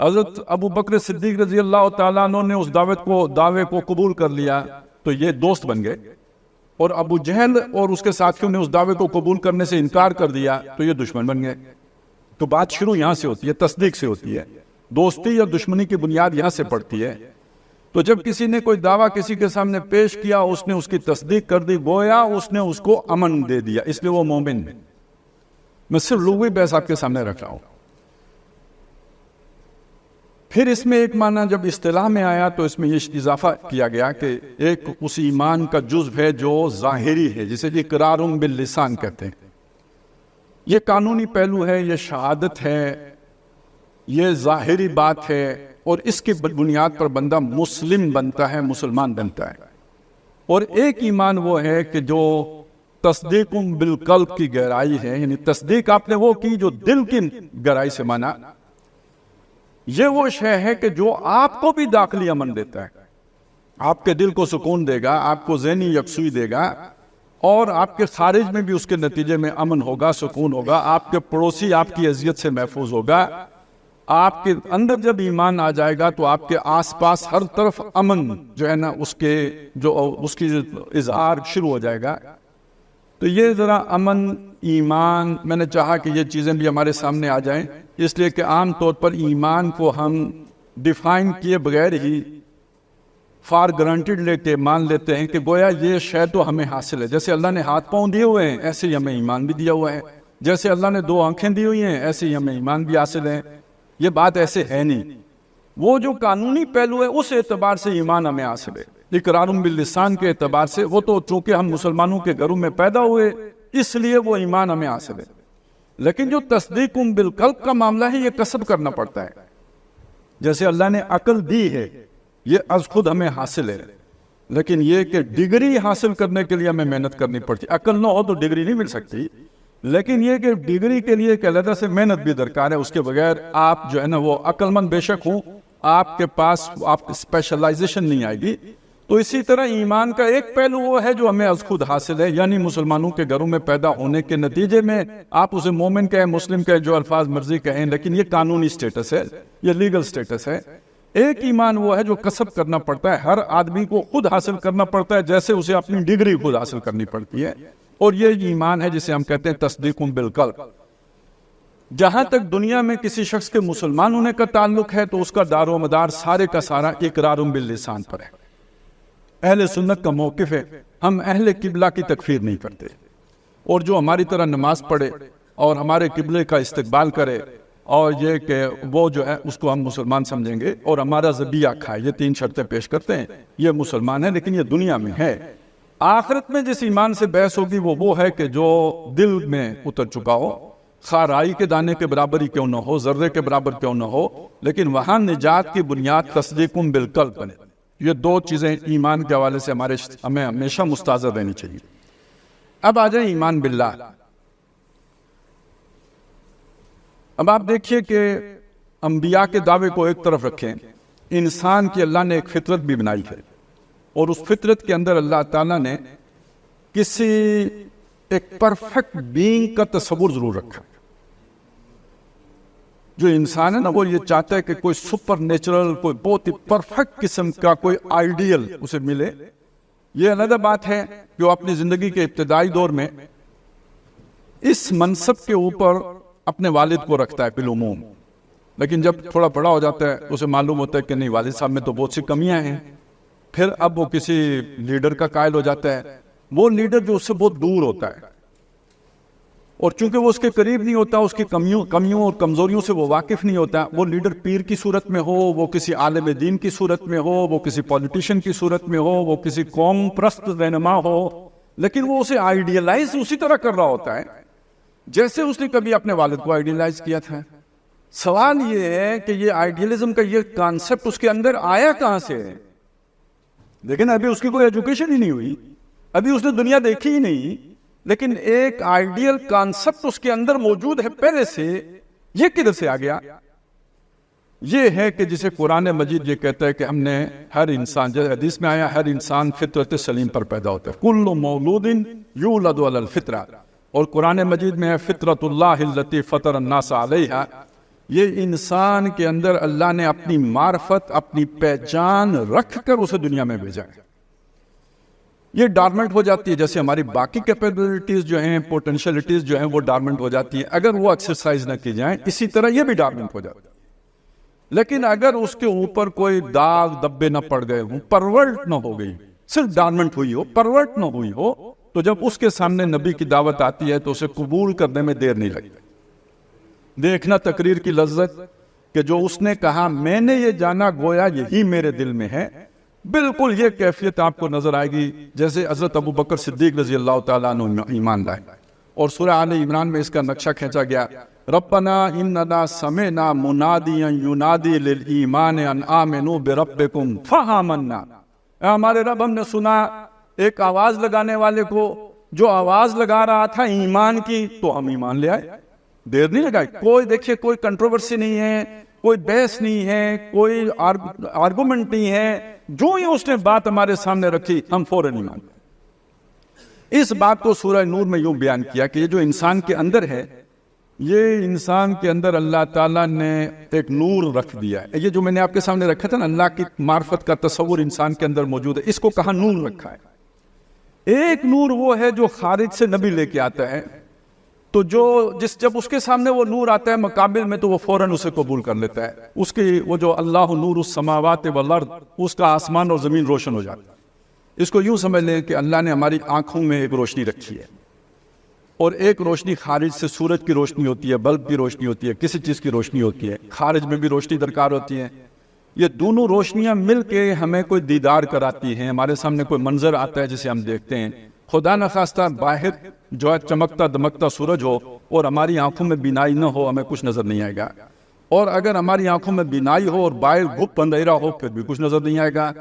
حضرت ابو بکر صدیق رضی اللہ تعالیٰ عنہ نے اس دعوے کو قبول کر لیا تو یہ دوست بن گئے، اور ابو جہل اور اس کے ساتھیوں نے اس دعوے کو قبول کرنے سے انکار کر دیا تو یہ دشمن بن گئے۔ تو بات شروع یہاں سے ہوتی ہے، تصدیق سے ہوتی ہے، دوستی یا دشمنی کی بنیاد یہاں سے پڑتی ہے۔ تو جب کسی نے کوئی دعویٰ کسی کے سامنے پیش کیا، اس نے اس کی تصدیق کر دی، گویا اس نے اس کو امن دے دیا، اس لیے وہ مومن ہے۔ میں صرف لغوی بحث آپ کے سامنے رکھ رہا ہوں۔ پھر اس میں ایک معنی جب اصطلاح میں آیا تو اس میں یہ اضافہ کیا گیا کہ ایک اس ایمان کا جزو ہے جو ظاہری ہے، جسے اقرار باللسان کہتے ہیں۔ یہ قانونی پہلو ہے، یہ شہادت ہے، یہ ظاہری بات ہے، اور اس کی بنیاد پر بندہ مسلم بنتا ہے، مسلمان بنتا ہے۔ اور ایک ایمان وہ ہے کہ جو تصدیق بالقلب کی گہرائی ہے، یعنی تصدیق آپ نے وہ کی جو دل کی گہرائی سے مانا۔ یہ وہ شے ہے کہ جو آپ کو بھی داخلی امن دیتا ہے، آپ کے دل کو سکون دے گا، آپ کو ذہنی یکسوئی دے گا، اور آپ کے خارج میں بھی اس کے نتیجے میں امن ہوگا، سکون ہوگا، آپ کے پڑوسی آپ کی اذیت سے محفوظ ہوگا۔ آپ کے اندر جب ایمان آ جائے گا تو آپ کے آس پاس ہر طرف امن جو ہے نا اس کی اظہار شروع ہو جائے گا۔ تو یہ ذرا امن، ایمان، میں نے چاہا کہ یہ چیزیں بھی ہمارے سامنے آ جائیں، اس لیے کہ عام طور پر ایمان کو ہم ڈیفائن کیے بغیر ہی فار گرانٹیڈ لے کے مان لیتے ہیں کہ گویا یہ شے تو ہمیں حاصل ہے۔ جیسے اللہ نے ہاتھ پاؤں دیے ہوئے ہیں، ایسے ہی ہمیں ایمان بھی دیا ہوا ہے۔ جیسے اللہ نے 2 آنکھیں دی ہوئی ہیں، ایسے ہی ہمیں ایمان بھی حاصل ہے۔ یہ بات ایسے ہے نہیں۔ وہ جو قانونی پہلو ہے اس اعتبار سے ایمان ہمیں حاصل ہے، اقرار باللسان کے اعتبار سے وہ تو چونکہ ہم مسلمانوں کے گھروں میں پیدا ہوئے اس لیے وہ ایمان ہمیں حاصل ہے۔ لیکن جو تصدیق بالقلب کا معاملہ ہے یہ کسب کرنا پڑتا ہے۔ جیسے اللہ نے عقل دی ہے، یہ از خود ہمیں حاصل ہے، لیکن یہ کہ ڈگری حاصل کرنے کے لیے ہمیں محنت کرنی پڑتی ہے۔ عقل نہ ہو تو ڈگری نہیں مل سکتی، لیکن یہ کہ ڈگری کے لیے ایک علیحدہ سے محنت بھی درکار ہے۔ اس کے بغیر آپ جو ہے نا وہ عقل مند بے شک ہوں، آپ کے پاس آپ اسپیشلائزیشن نہیں آئے گی۔ تو اسی طرح ایمان کا ایک پہلو وہ ہے جو ہمیں از خود حاصل ہے، یعنی مسلمانوں کے گھروں میں پیدا ہونے کے نتیجے میں آپ اسے مومن کہیں، مسلم کہیں، جو الفاظ مرضی کہیں، لیکن یہ قانونی سٹیٹس ہے، یہ لیگل سٹیٹس ہے۔ ایک ایمان وہ ہے جو کسب کرنا پڑتا ہے، ہر آدمی کو خود حاصل کرنا پڑتا ہے، جیسے اسے اپنی ڈگری خود حاصل کرنی پڑتی ہے۔ اور یہ ایمان ہے جسے ہم کہتے ہیں تصدیق بالقلب۔ جہاں تک دنیا میں کسی شخص کے مسلمان ہونے کا تعلق ہے تو اس کا دار و مدار سارے کا سارا اقرار باللسان پر ہے۔ اہل سنت کا موقف ہے، ہم اہل قبلہ کی تکفیر نہیں کرتے، اور جو ہماری طرح نماز پڑھے اور ہمارے قبلے کا استقبال کرے اور یہ کہ وہ جو ہے اس کو ہم مسلمان سمجھیں گے، اور ہمارا ذبیحہ کھائے، یہ 3 شرطیں پیش کرتے ہیں، یہ مسلمان ہے، لیکن یہ دنیا میں ہے۔ آخرت میں جس ایمان سے بحث ہوگی وہ ہے کہ جو دل میں اتر چکا ہو، خواہ رائی کے دانے کے برابر ہی کیوں نہ ہو، ذرے کے برابر کیوں نہ ہو، لیکن وہاں نجات کی بنیاد تصدیق بالقلب بنے۔ یہ 2 چیزیں ایمان کے حوالے سے ہمیں ہمیشہ مستحضر رہنی چاہیے۔ اب آ جائیں ایمان باللہ۔ اب آپ دیکھیے کہ انبیاء کے دعوے کو ایک طرف رکھیں، انسان کی اللہ نے ایک فطرت بھی بنائی ہے، اور اس فطرت کے اندر اللہ تعالیٰ نے کسی ایک پرفیکٹ بینگ کا تصور ضرور رکھا۔ جو انسان ہے نا وہ یہ چاہتا ہے کہ کوئی سپر نیچرل، کوئی بہت ہی پرفیکٹ قسم کا کوئی آئیڈیل اسے ملے۔ یہ علیحدہ بات ہے کہ وہ اپنی زندگی کے ابتدائی دور میں اس منصب کے اوپر اپنے والد کو رکھتا ہے بالعموم، لیکن جب تھوڑا بڑا ہو جاتا ہے اسے معلوم ہوتا ہے کہ نہیں، والد صاحب میں تو بہت سی کمیاں ہیں۔ پھر اب وہ کسی لیڈر کا قائل ہو جاتا ہے، وہ لیڈر جو اس سے بہت دور ہوتا ہے، اور چونکہ وہ اس کے قریب نہیں ہوتا، اس کی کمیوں اور کمزوریوں سے وہ واقف نہیں ہوتا۔ وہ لیڈر پیر کی صورت میں ہو، وہ کسی عالم دین کی صورت میں ہو، وہ کسی پولیٹیشین کی صورت میں ہو، وہ کسی قوم پرست رہنما ہو، لیکن وہ اسے آئیڈیلائز اسی طرح کر رہا ہوتا ہے جیسے اس نے کبھی اپنے والد کو آئیڈیلائز کیا تھا۔ سوال یہ ہے کہ یہ آئیڈیلزم کا یہ کانسیپٹ اس کے اندر آیا کہاں سے ہے؟ لیکن ابھی اس کی کوئی ایجوکیشن ہی نہیں ہوئی، ابھی اس نے دنیا دیکھی ہی نہیں، لیکن ایک آئیڈیل کانسیپٹ اس کے اندر موجود ہے پہلے سے۔ یہ کدھر سے آ گیا؟ یہ ہے کہ جسے قرآن مجید یہ کہتا ہے کہ ہم نے ہر انسان، جیسے حدیث میں آیا، ہر انسان فطرت سلیم پر پیدا ہوتا ہے، کل مولود یولد علی الفطرہ، اور قرآن مجید میں ہے فطرت اللہ التی فطر الناس علیہا۔ یہ انسان کے اندر اللہ نے اپنی معرفت، اپنی پہچان رکھ کر اسے دنیا میں بھیجا ہے. یہ ڈارمنٹ ہو جاتی ہے جیسے ہماری باقی کیپیبلٹیز جو ہیں، پوٹینشیلٹیز جو ہیں وہ ڈارمنٹ ہو جاتی ہیں اگر وہ ایکسرسائز نہ کی جائیں. اسی طرح یہ بھی ڈارمنٹ ہو جاتی ہے. لیکن اگر اس کے اوپر کوئی داغ دبے نہ پڑ گئے ہوں، پرورٹ نہ ہو گئی، صرف ڈارمنٹ ہوئی ہو، پرورٹ نہ ہوئی ہو، تو جب اس کے سامنے نبی کی دعوت آتی ہے تو اسے قبول کرنے میں دیر نہیں لگتی. دیکھنا تقریر کی لذت کہ جو اس نے کہا میں نے یہ جانا گویا یہی میرے دل میں ہے، بالکل یہ کیفیت آپ کو نظر آئے گی جیسے حضرت ابو بکر صدیق رضی اللہ تعالیٰ عنہ ایمان لائے. اور سورہ آل عمران میں اس کا نقشہ کھینچا گیا، ربنا اننا سمعنا منادیا ینادی للایمان ان آمنوا بربکم فآمنا. اے ہمارے رب، ہم نے سنا ایک آواز لگانے والے کو جو آواز لگا رہا تھا ایمان کی، تو ہم ایمان لے آئے. دیر نہیں لگائی. کوئی دیکھیے کوئی کنٹروورسی نہیں ہے، کوئی بحث نہیں ہے، کوئی آرگومنٹ نہیں ہے، جو ہی اس نے بات ہمارے سامنے رکھی ہم فوراً ایمان لے. اس بات کو سورہ نور میں یوں بیان کیا کہ یہ جو انسان کے اندر ہے، یہ انسان کے اندر اللہ تعالیٰ نے ایک نور رکھ دیا ہے. یہ جو میں نے آپ کے سامنے رکھا تھا نا، اللہ کی معرفت کا تصور انسان کے اندر موجود ہے، اس کو کہا نور رکھا ہے. ایک نور وہ ہے جو خارج سے نبی لے کے آتا ہے، تو جب اس کے سامنے وہ نور آتا ہے مقابل میں تو وہ فوراً اسے قبول کر لیتا ہے. اس کی وہ جو اللہ نور السماوات والارض، اس کا آسمان اور زمین روشن ہو جاتا ہے. اس کو یوں سمجھ لیں کہ اللہ نے ہماری آنکھوں میں ایک روشنی رکھی ہے، اور ایک روشنی خارج سے سورج کی روشنی ہوتی ہے، بلب کی روشنی ہوتی ہے، کسی چیز کی روشنی ہوتی ہے، خارج میں بھی روشنی درکار ہوتی ہے. یہ دونوں روشنیاں مل کے ہمیں کوئی دیدار کراتی ہیں، ہمارے سامنے کوئی منظر آتا ہے جسے ہم دیکھتے ہیں. خدا نخواستہ باہر جو ہے چمکتا دمکتا سورج ہو اور ہماری آنکھوں میں بینائی نہ ہو، ہمیں کچھ نظر نہیں آئے گا. اور اگر ہماری آنکھوں میں بینائی ہو اور باہر گھپ اندھیرا ہو، پھر بھی کچھ نظر نہیں آئے گا.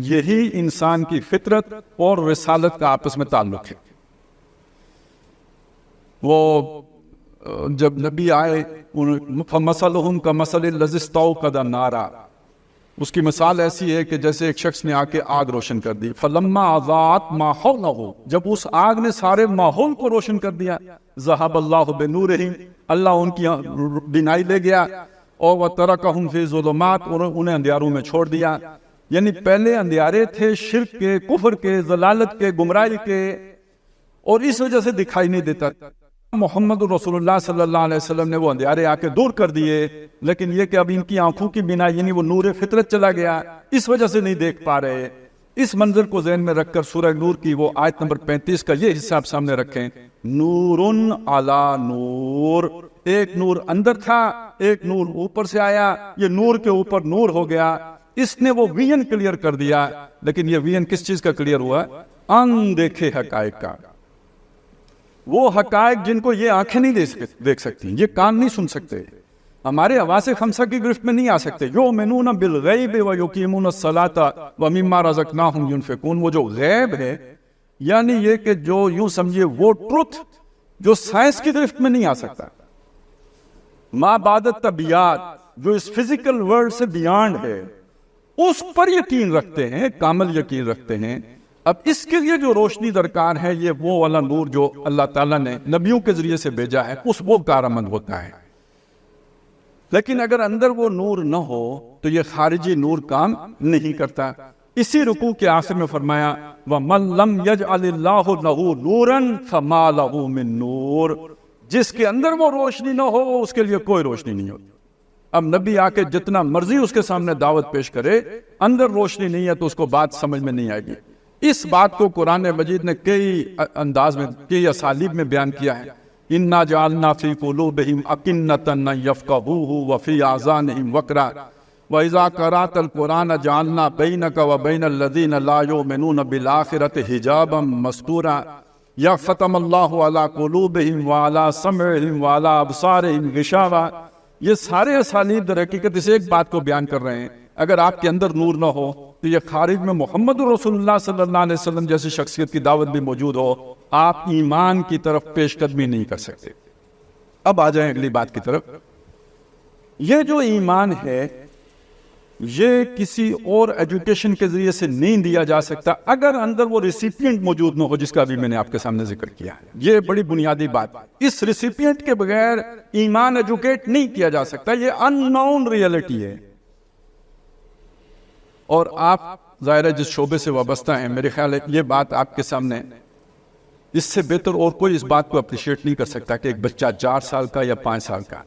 یہی انسان کی فطرت اور رسالت کا آپس میں تعلق ہے. وہ جب نبی آئے، فَمَثَلُهُمْ كَمَثَلِ الَّذِي اسْتَوْقَدَ نَارًا، اس کی مثال ایسی ہے کہ جیسے ایک شخص نے آ کے آگ روشن کر دی. فَلَمَّا أَضَاءَتْ مَا حَوْلَهُ، جب اس آگ نے سارے ماحول کو روشن کر دیا، ذَهَبَ اللَّهُ بِنُورِهِمْ، اللہ ان کی بینائی لے گیا. اور وَتَرَكَهُمْ فِي ظُلُمَاتٍ، اور انہیں اندھیاروں میں چھوڑ دیا. یعنی پہلے اندھیارے تھے شرک کے، کفر کے، ضلالت کے، گمراہی کے، اور اس وجہ سے دکھائی نہیں دیتا. محمد رسول اللہ صلی اللہ علیہ وسلم نے وہ اندھیارے آ کے دور کر دیے، لیکن یہ کہ اب ان کی آنکھوں کی بینائی یعنی وہ نور فطرت چلا گیا، اس وجہ سے نہیں دیکھ پا رہے. اس منظر کو ذہن میں رکھ کر سورہ نور کی وہ آیت نمبر 35 کا یہ حصہ آپ سامنے رکھیں. نورن علی نور، ایک نور اندر تھا، ایک نور اوپر سے آیا، یہ نور کے اوپر نور ہو گیا. اس نے وہ ویژن کلیئر کر دیا. لیکن یہ ویژن کس چیز کا کلیئر ہوا؟ اندیکھے حقائق کا. وہ حقائق جن کو یہ آنکھیں نہیں دیکھ سکتی، یہ کان نہیں سن سکتے، ہمارے حواس خمسہ کی گرفت میں نہیں آ سکتے. یؤمنون بالغیب ویقیمون الصلاۃ ومما رزقناہم ینفقون، وہ جو غیب ہے یعنی یہ کہ جو یوں سمجھے وہ ٹروتھ جو سائنس کی گرفت میں نہیں آ سکتا، ما بعد الطبیعت جو اس فزیکل ورلڈ سے بیانڈ ہے، اس پر یقین رکھتے ہیں، کامل یقین رکھتے ہیں. اب اس کے لیے جو روشنی درکار ہے، یہ وہ والا نور جو اللہ تعالیٰ نے نبیوں کے ذریعے سے بھیجا ہے، اس وہ کارآمد ہوتا ہے. لیکن اگر اندر وہ نور نہ ہو تو یہ خارجی نور کام نہیں کرتا. اسی رکوع کے آخر میں فرمایا وَمَن لَّمْ يَجْعَلِ اللَّهُ لَهُ نُورًا فَمَا لَهُ مِن نُور، جس کے اندر وہ روشنی نہ ہو اس کے لیے کوئی روشنی نہیں ہوتی. اب نبی آ کے جتنا مرضی اس کے سامنے دعوت پیش کرے، اندر روشنی نہیں ہے تو اس کو بات سمجھ میں نہیں آئے گی. اس بات کو قرآن مجید نے کئی انداز میں، کئی اسالیب میں بیان کیا ہے. اِنَّا جَعَلْنَا فِي قُلُوبِهِمْ أَكِنَّةً أَن يَفْقَهُوهُ وَفِي آذَانِهِمْ وَقْرًا وَإِذَا قَرَأْتَ الْقُرْآنَ جَعَلْنَا بَيْنَكَ وَبَيْنَ الَّذِينَ لَا يُؤْمِنُونَ بِالْآخِرَةِ حِجَابًا مَسْتُورًا يَخْتَمَ اللَّهُ عَلَى قُلُوبِهِمْ وَعَلَى سَمْعِهِمْ وَعَلَى أَبْصَارِهِمْ غِشَاوَةٌ. یہ سارے اسالیب در حقیقت اس ایک بات کو بیان کر رہے ہیں. اگر آپ کے اندر نور نہ ہو تو یہ خارج میں محمد رسول اللہ صلی اللہ علیہ وسلم جیسی شخصیت کی دعوت بھی موجود ہو، آپ ایمان کی طرف پیش قدمی نہیں کر سکتے. اب آ جائیں اگلی بات کی طرف. یہ جو ایمان ہے یہ کسی اور ایجوکیشن کے ذریعے سے نہیں دیا جا سکتا اگر اندر وہ ریسیپینٹ موجود نہ ہو، جس کا بھی میں نے آپ کے سامنے ذکر کیا ہے۔ یہ بڑی بنیادی بات، اس ریسیپینٹ کے بغیر ایمان ایجوکیٹ نہیں کیا جا سکتا، یہ ان نون ریئلٹی ہے۔ اور آپ ظاہر ہے جس شعبے سے وابستہ ہیں، میرے خیال ہے یہ بات آپ کے سامنے اس سے بہتر اور کوئی اس بات کو اپریشیٹ نہیں کر سکتا کہ ایک بچہ 4 سال کا یا 5 سال کا،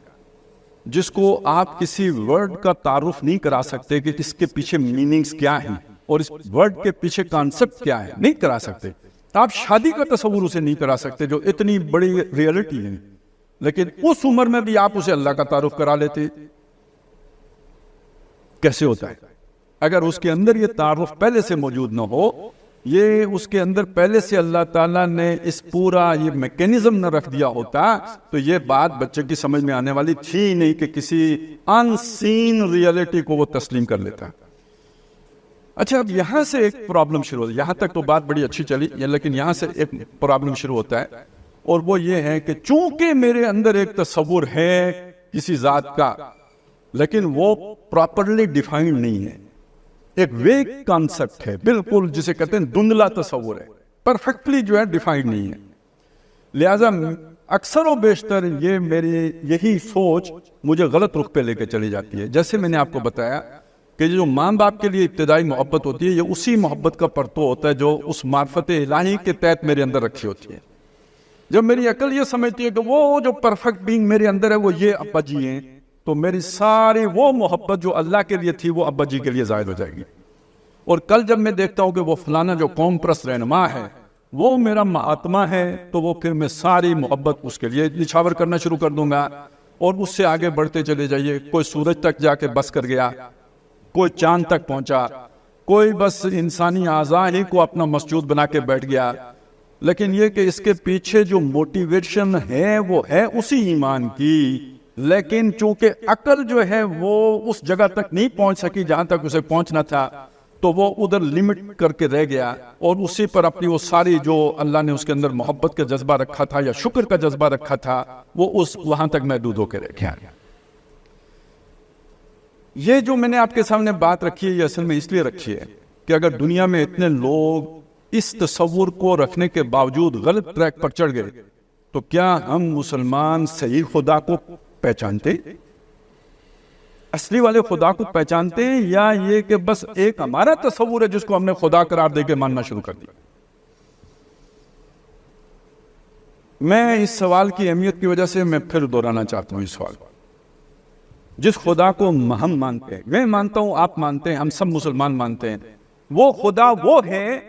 جس کو آپ کسی ورڈ کا تعارف نہیں کرا سکتے کہ اس کے پیچھے میننگز کیا ہیں اور اس ورڈ کے پیچھے کانسیپٹ کیا ہے، نہیں کرا سکتے۔ آپ شادی کا تصور اسے نہیں کرا سکتے جو اتنی بڑی ریئلٹی ہے، لیکن اس عمر میں بھی آپ اسے اللہ کا تعارف کرا لیتے۔ کیسے ہوتا ہے؟ اگر اس کے اندر یہ تعارف پہلے سے موجود نہ ہو، یہ اس کے اندر پہلے سے اللہ تعالیٰ نے اس پورا یہ میکینزم نہ رکھ دیا ہوتا تو یہ بات بچے کی سمجھ میں آنے والی تھی نہیں کہ کسی ان سین ریئلٹی کو وہ تسلیم کر لیتا۔ اچھا، اب یہاں سے ایک پرابلم شروع ہوتا ہے۔ یہاں تک تو بات بڑی اچھی چلی، لیکن یہاں سے ایک پرابلم شروع ہوتا ہے، اور وہ یہ ہے کہ چونکہ میرے اندر ایک تصور ہے کسی ذات کا، لیکن وہ پراپرلی ڈیفائنڈ نہیں ہے، ایک ویگ کانسیپٹ ہے، بالکل جسے کہتے ہیں دھندلا تصور ہے، پرفیکٹلی جو ہے ڈیفائنڈ نہیں ہے۔ لہذا اکثر و بیشتر یہ میری یہی سوچ مجھے غلط رخ پہ لے کے چلی جاتی ہے۔ جیسے میں نے آپ کو بتایا کہ جو ماں باپ کے لیے ابتدائی محبت ہوتی ہے، یہ اسی محبت کا پرتو ہوتا ہے جو اس معرفت الہی کے تحت میرے اندر رکھی ہوتی ہے۔ جب میری عقل یہ سمجھتی ہے کہ وہ جو پرفیکٹ بینگ میرے اندر ہے وہ یہ ابا جی ہیں، تو میری ساری وہ محبت جو اللہ کے لیے تھی وہ ابا جی کے لیے ظاہر ہو جائے گی۔ اور کل جب میں دیکھتا ہوں کہ وہ فلانا جو قوم پرست رہنما ہے وہ میرا مہاتما ہے، تو وہ پھر میں ساری محبت اس کے لیے نچھاور کرنا شروع کر دوں گا، اور اس سے آگے بڑھتے چلے جائیے۔ کوئی سورج تک جا کے بس کر گیا، کوئی چاند تک پہنچا، کوئی بس انسانی اعضاء ہی کو اپنا مسجود بنا کے بیٹھ گیا، لیکن یہ کہ اس کے پیچھے جو موٹیویشن ہے وہ ہے اسی ایمان کی، لیکن چونکہ عقل جو ہے وہ اس جگہ تک نہیں پہنچ سکی جہاں تک اسے پہنچنا تھا، تو وہ ادھر لمٹ کر کے رہ گیا، اور اسی پر اپنی وہ ساری جو اللہ نے اس کے اندر محبت کا جذبہ رکھا تھا یا شکر کا جذبہ رکھا تھا وہ وہاں تک محدود ہو کے رہ گیا۔ یہ جو میں نے آپ کے سامنے بات رکھی ہے یہ اصل میں اس لیے رکھی ہے کہ اگر دنیا میں اتنے لوگ اس تصور کو رکھنے کے باوجود غلط ٹریک پر چڑھ گئے تو کیا ہم مسلمان صحیح خدا کو پہچانتے، اصلی والے خدا کو پہچانتے ہیں، یا یہ کہ بس ایک ہمارا تصور ہے جس کو ہم نے خدا قرار دے کے ماننا شروع کر دیا؟ میں اس سوال کی اہمیت کی وجہ سے میں پھر دہرانا چاہتا ہوں اس سوال کو۔ جس خدا کو ہم مانتے ہیں، میں مانتا ہوں، آپ مانتے ہیں، ہم سب مسلمان مانتے ہیں، وہ خدا وہ ہے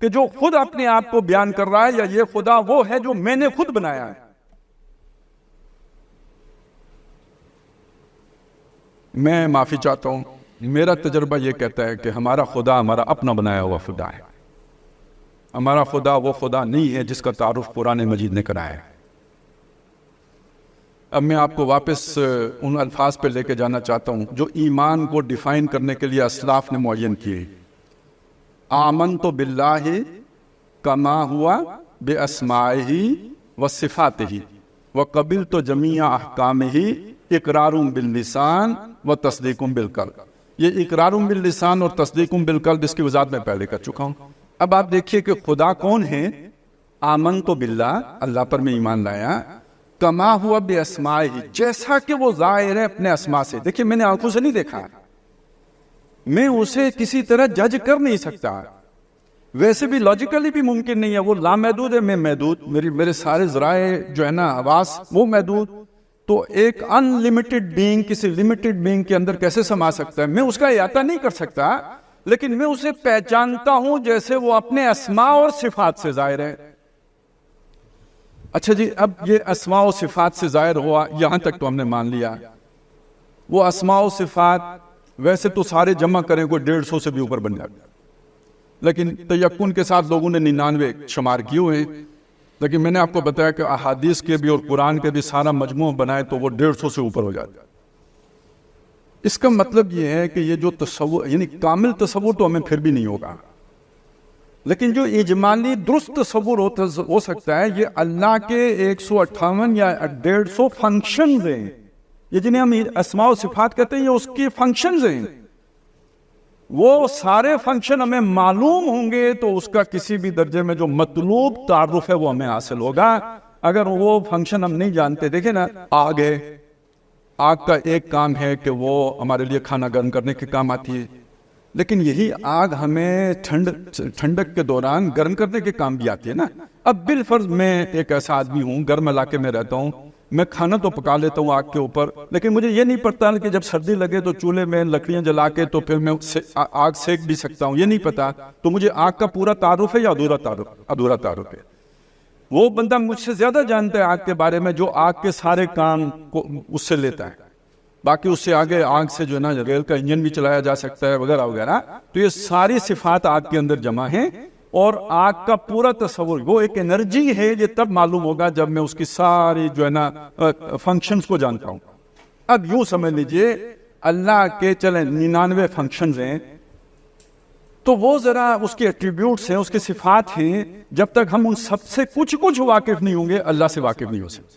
کہ جو خود اپنے آپ کو بیان کر رہا ہے، یا یہ خدا وہ ہے جو میں نے خود بنایا ہے؟ میں معافی چاہتا ہوں، میرا تجربہ یہ کہتا ہے کہ ہمارا خدا ہمارا اپنا بنایا ہوا خدا ہے۔ ہمارا خدا وہ خدا نہیں ہے جس کا تعارف قرآن مجید نے کرایا ہے۔ اب میں آپ کو واپس ان الفاظ پہ لے کے جانا چاہتا ہوں جو ایمان کو ڈیفائن کرنے کے لیے اسلاف نے معین کیے۔ آمنت باللہ کما ہوا باسمائہ وصفاتہ وقبلت جمیع احکامہ اقرار باللسان و تصدیق بالقلب۔ یہ اقرار باللسان اور تصدیق بالقلب اس کی وضاحت میں پہلے کر چکا ہوں۔ اب آپ دیکھیے کہ خدا کون ہے۔ آمنت باللہ، اللہ پر میں ایمان لایا، کما ہوا باسمائہ، جیسا کہ وہ ظاہر ہے اپنے اسماء سے۔ دیکھیے میں نے آنکھوں سے نہیں دیکھا، میں اسے کسی طرح جج کر نہیں سکتا، ویسے بھی لاجیکلی بھی ممکن نہیں ہے۔ وہ لامحدود ہے، میں محدود، میرے سارے ذرائع جو ہے نا حواس وہ محدود، تو ایک ان لمیٹڈ بینگ کسی لمیٹڈ بینگ کے اندر کیسے سما سکتا ہے؟ میں اس کا احاطہ نہیں کر سکتا، لیکن میں اسے پہچانتا ہوں جیسے وہ اپنے اسماء اور صفات سے ظاہر ہے۔ اچھا جی، اب یہ اسماء و صفات سے ظاہر ہوا، یہاں تک تو ہم نے مان لیا۔ وہ اسماء و صفات ویسے تو سارے جمع کریں کوئی 150 سے بھی اوپر بن جاتا، لیکن تیقن کے ساتھ لوگوں نے 99 شمار کیے ہوئے ہیں، لیکن میں نے آپ کو بتایا کہ احادیث کے بھی اور قرآن کے بھی سارا مجموع بنائے تو وہ 150 سے اوپر ہو جاتا ہے۔ اس کا مطلب یہ ہے کہ یہ جو تصور، یعنی کامل تصور تو ہمیں پھر بھی نہیں ہوگا، لیکن جو اجمالی درست تصور ہو سکتا ہے، یہ اللہ کے 158 یا 150 فنکشنز ہیں یہ جنہیں ہم اسماء و صفات کہتے ہیں، یہ اس کی فنکشنز ہیں. وہ سارے فنکشن ہمیں معلوم ہوں گے تو اس کا کسی بھی درجے میں جو مطلوب تعارف ہے وہ ہمیں حاصل ہوگا. اگر وہ فنکشن ہم نہیں جانتے، دیکھیں نا آگ ہے، آگ کا ایک کام ہے کہ وہ ہمارے لیے کھانا گرم کرنے کے کام آتی ہے، لیکن یہی آگ ہمیں ٹھنڈک کے دوران گرم کرنے کے کام بھی آتی ہے نا. اب بالفرض میں ایک ایسا آدمی ہوں، گرم علاقے میں رہتا ہوں، میں کھانا تو پکا لیتا ہوں آگ کے اوپر، لیکن مجھے یہ نہیں پتا کہ جب سردی لگے تو چولہے میں لکڑیاں جلا کے تو پھر میں آگ سیک بھی سکتا ہوں، یہ نہیں پتا. تو مجھے آگ کا پورا تعارف ہے یا ادھورا تعارف ہے؟ وہ بندہ مجھ سے زیادہ جانتا ہے آگ کے بارے میں جو آگ کے سارے کام کو اس سے لیتا ہے. باقی اس سے آگے آگ سے جو ہے نا ریل کا انجن بھی چلایا جا سکتا ہے وغیرہ وغیرہ. تو یہ ساری صفات آگ کے اندر جمع ہیں، اور آگ کا پورا تصور وہ ایک انرجی ہے. یہ تب معلوم ہوگا جب میں اس کی ساری جو ہے نا فنکشنز کو جانتا ہوں. اب یوں سمجھ لیجئے اللہ کے چلیں 99 فنکشنز ہیں، تو وہ ذرا اس کے ایٹریبیوٹس ہیں، اس کے صفات ہیں. جب تک ہم ان سب سے کچھ واقف نہیں ہوں گے، اللہ سے واقف نہیں ہو سکتے.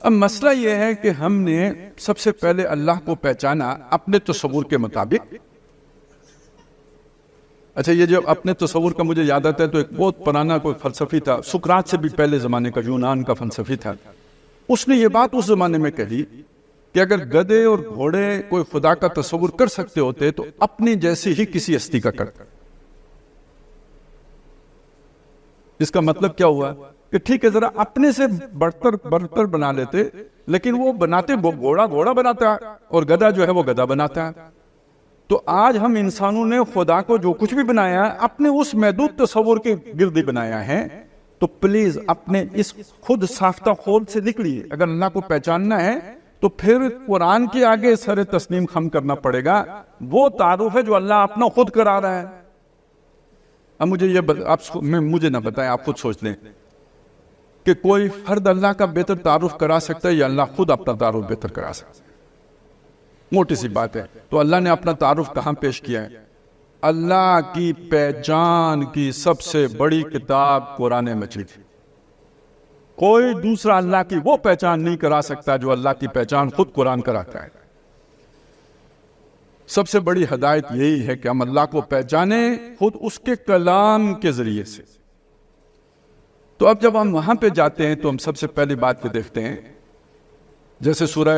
اب مسئلہ یہ ہے کہ ہم نے سب سے پہلے اللہ کو پہچانا اپنے تصور کے مطابق. اچھا، یہ جو اپنے تصور کا مجھے یاد آتا ہے تو ایک بہت پرانا کوئی فلسفی تھا، سقراط سے بھی پہلے زمانے کا یونان کا فلسفی تھا. اس نے یہ بات اس زمانے میں کہی کہ اگر گدھے اور گھوڑے کوئی خدا کا تصور کر سکتے ہوتے تو اپنی جیسی ہی کسی ہستی کا کرتے. اس کا مطلب کیا ہوا کہ ٹھیک ہے ذرا اپنے سے برتر بنا لیتے، لیکن وہ بناتے گھوڑا بناتا اور گدھا جو ہے وہ گدھا بناتا. تو آج ہم انسانوں نے خدا کو جو کچھ بھی بنایا ہے اپنے اس محدود تصور کے گرد ہی بنایا ہے. تو پلیز اپنے اس خود ساختہ خود سے نکلیے. اگر اللہ کو پہچاننا ہے تو پھر قرآن کے آگے سر تسلیم خم کرنا پڑے گا. وہ تعارف ہے جو اللہ اپنا خود کرا رہا ہے. اب مجھے نہ بتائیں، آپ خود سوچ لیں کہ کوئی فرد اللہ کا بہتر تعارف کرا سکتا ہے یا اللہ خود اپنا تعارف بہتر کرا سکتا ہے؟ موٹی سی بات ہے. تو اللہ نے اپنا تعارف کہاں پیش کیا ہے؟ اللہ کی پہچان کی سب سے بڑی کتاب قرآن مجید. کوئی دوسرا اللہ کی وہ پہچان نہیں کرا سکتا جو اللہ کی پہچان خود قرآن کراتا ہے. سب سے بڑی ہدایت یہی ہے کہ ہم اللہ کو پہچانیں خود اس کے کلام کے ذریعے سے. تو اب جب ہم وہاں پہ جاتے ہیں تو ہم سب سے پہلی بات پہ دیکھتے ہیں، جیسے سورہ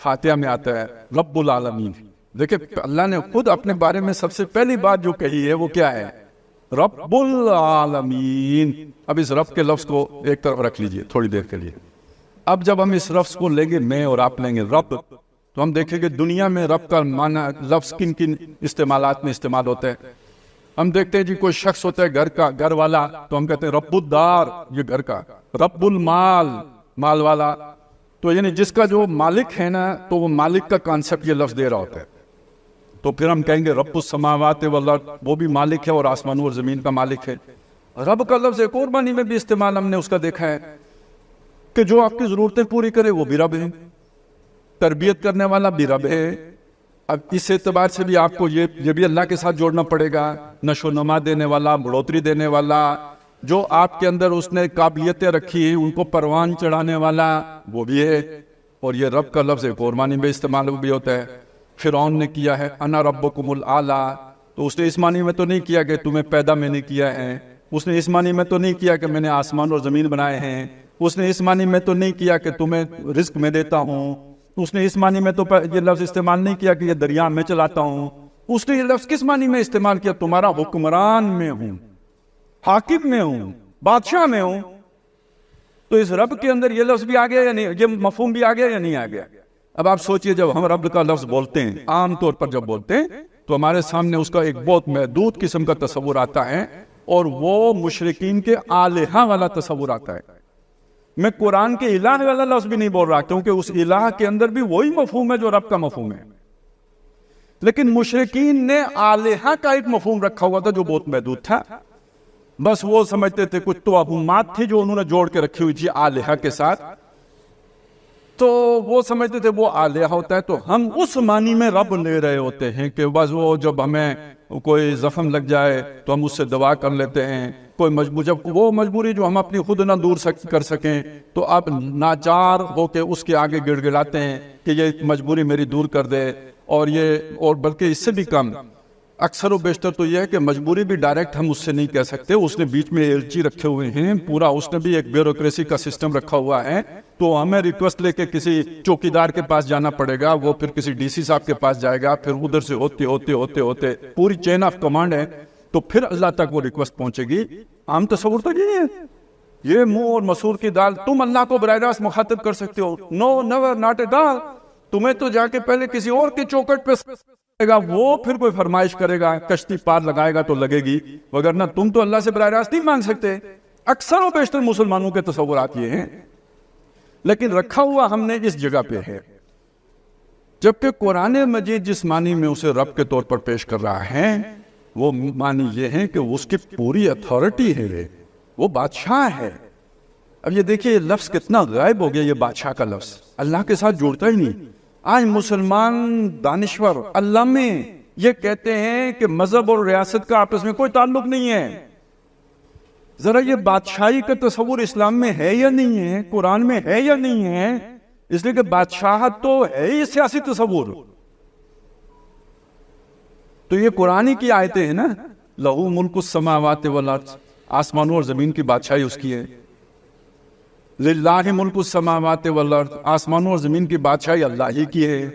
فاتحہ میں آتا ہے رب العالمین. دیکھیں اللہ نے خود اپنے بارے میں سب سے پہلی بات جو کہی ہے وہ کیا ہے؟ رب العالمین. اب اس رب کے لفظ کو ایک طرف رکھ لیجئے تھوڑی دیر کے لیے. اب جب ہم اس لفظ کو لیں گے، میں اور آپ لیں گے رب، تو ہم دیکھیں گے دنیا میں رب کا معنی لفظ کن کن استعمالات میں استعمال ہوتا ہے. ہم دیکھتے ہیں جی کوئی شخص ہوتا ہے گھر والا، تو ہم کہتے ہیں رب الدار، یہ گھر کا. رب المال، مال والا. تو یعنی جس کا جو مالک ہے نا، تو وہ مالک کا کانسیپٹ یہ لفظ دے رہا ہوتا ہے. تو پھر ہم کہیں گے رب السماوات والارض، وہ بھی مالک ہے اور آسمانوں اور زمین کا مالک ہے. رب کا لفظ ایک اور معنی میں بھی استعمال ہم نے اس کا دیکھا ہے کہ جو آپ کی ضرورتیں پوری کرے وہ بھی رب ہے، تربیت کرنے والا بھی رب ہے. اب اس اعتبار سے بھی آپ کو یہ بھی اللہ کے ساتھ جوڑنا پڑے گا. نشو و نما دینے والا، بڑھوتری دینے والا، جو آپ کے اندر اس نے قابلیتیں رکھی ہیں ان کو پروان چڑھانے والا، وہ بھی ہے. اور یہ رب کا لفظ ایک اور معنی میں استعمال بھی ہوتا ہے. فرعون نے کیا ہے انا ربکم الاعلی، تو اس نے اس معنی میں تو نہیں کیا کہ تمہیں پیدا میں نے کیا ہے. اس نے اس معنی میں تو نہیں کیا کہ میں نے آسمان اور زمین بنائے ہیں. اس نے اس معنی میں تو نہیں کیا کہ تمہیں رزق میں دیتا ہوں. اس نے اس معنی میں تو یہ لفظ استعمال نہیں کیا کہ یہ دریا میں چلاتا ہوں. اس نے یہ لفظ کس معنی میں استعمال کیا؟ تمہارا حکمران میں ہوں، حاکم میں ہوں، بادشاہ میں ہوں. تو اس رب کے اندر یہ لفظ بھی آ گیا یا نہیں؟ یہ مفہوم بھی آ گیا یا نہیں آ گیا؟ اب آپ سوچئے جب ہم رب کا لفظ بولتے ہیں، عام طور پر جب بولتے ہیں تو ہمارے سامنے اس کا ایک بہت محدود قسم کا تصور آتا ہے، اور وہ مشرکین کے آلہہ والا تصور آتا ہے. میں قرآن کے الہ والا لفظ بھی نہیں بول رہا، کیونکہ اس الہ کے اندر بھی وہی مفہوم ہے جو رب کا مفہوم ہے. لیکن مشرکین نے آلہہ کا ایک مفہوم رکھا ہوا تھا جو بہت محدود تھا. بس وہ سمجھتے تھے کچھ توہمات تھی جو انہوں نے جوڑ کے رکھی ہوئی تھی آلہہ کے ساتھ، تو وہ سمجھتے تھے وہ آلہہ ہوتا ہے. تو ہم اس معنی میں رب لے رہے ہوتے ہیں کہ بس وہ جب ہمیں کوئی زخم لگ جائے تو ہم اس سے دوا کر لیتے ہیں، کوئی مجبور، جب وہ مجبوری جو ہم اپنی خود نہ دور کر سکیں تو آپ ناچار ہو کے اس کے آگے گڑ گڑاتے ہیں کہ یہ مجبوری میری دور کر دے، اور بلکہ اس سے بھی کم، اکثر و بیشتر تو یہ ہے کہ مجبوری بھی ڈائریکٹ ہم اس سے نہیں کہہ سکتے، اس نے بیچ میں ایلچی رکھے ہوئے ہیں، پورا اس نے بھی ایک بیوروکریسی کا سسٹم رکھا ہوا ہے، تو ہمیں ریکویسٹ لے کے کسی چوکیدار کے پاس جانا پڑے گا، وہ پھر کسی ڈی سی صاحب کے پاس جائے گا، پھر ادھر سے ہوتے پوری چین آف کمانڈ ہے، تو پھر اللہ تک وہ ریکویسٹ پہنچے گی۔ عام تصور تو یہ ہے، یہ منہ اور مسور کی دال، تم اللہ کو براہ راست مخاطب کر سکتے ہو؟ نو، نیور، ناٹ ایٹ آل۔ تمہیں تو جا کے پہلے کسی اور کی چوکٹ پہ گا، وہ پھر کوئی فرمائش کرے گا، کشتی پار لگائے گا تو لگے گی، وگرنہ تم تو اللہ سے براہ راست نہیں مانگ سکتے۔ اکثر و بیشتر مسلمانوں کے تصورات یہ ہیں، لیکن رکھا ہوا ہم نے اس جگہ پہ ہے۔ جبکہ قرآن مجید جس معنی میں اسے رب کے طور پر پیش کر رہا ہے، وہ معنی یہ ہے کہ اس کی پوری اتھارٹی ہے، وہ بادشاہ ہے۔ اب یہ دیکھیں یہ لفظ کتنا غائب ہو گیا، یہ بادشاہ کا لفظ اللہ کے ساتھ جوڑتا ہی نہیں۔ آج مسلمان دانشور علامے یہ کہتے ہیں کہ مذہب اور ریاست کا آپس میں کوئی تعلق نہیں ہے۔ ذرا یہ بادشاہی کا تصور اسلام میں ہے یا نہیں ہے، قرآن میں ہے یا نہیں ہے؟ اس لیے کہ بادشاہت تو ہے ہی سیاسی تصور۔ تو یہ قرآن کی آیتیں ہیں نا، لہو ملک السماوات والارض، آسمانوں اور زمین کی بادشاہی اس کی ہے۔ للہ ملک السماوات والارض، آسمانوں اور زمین کی بادشاہی اللہ ہی کی ہے۔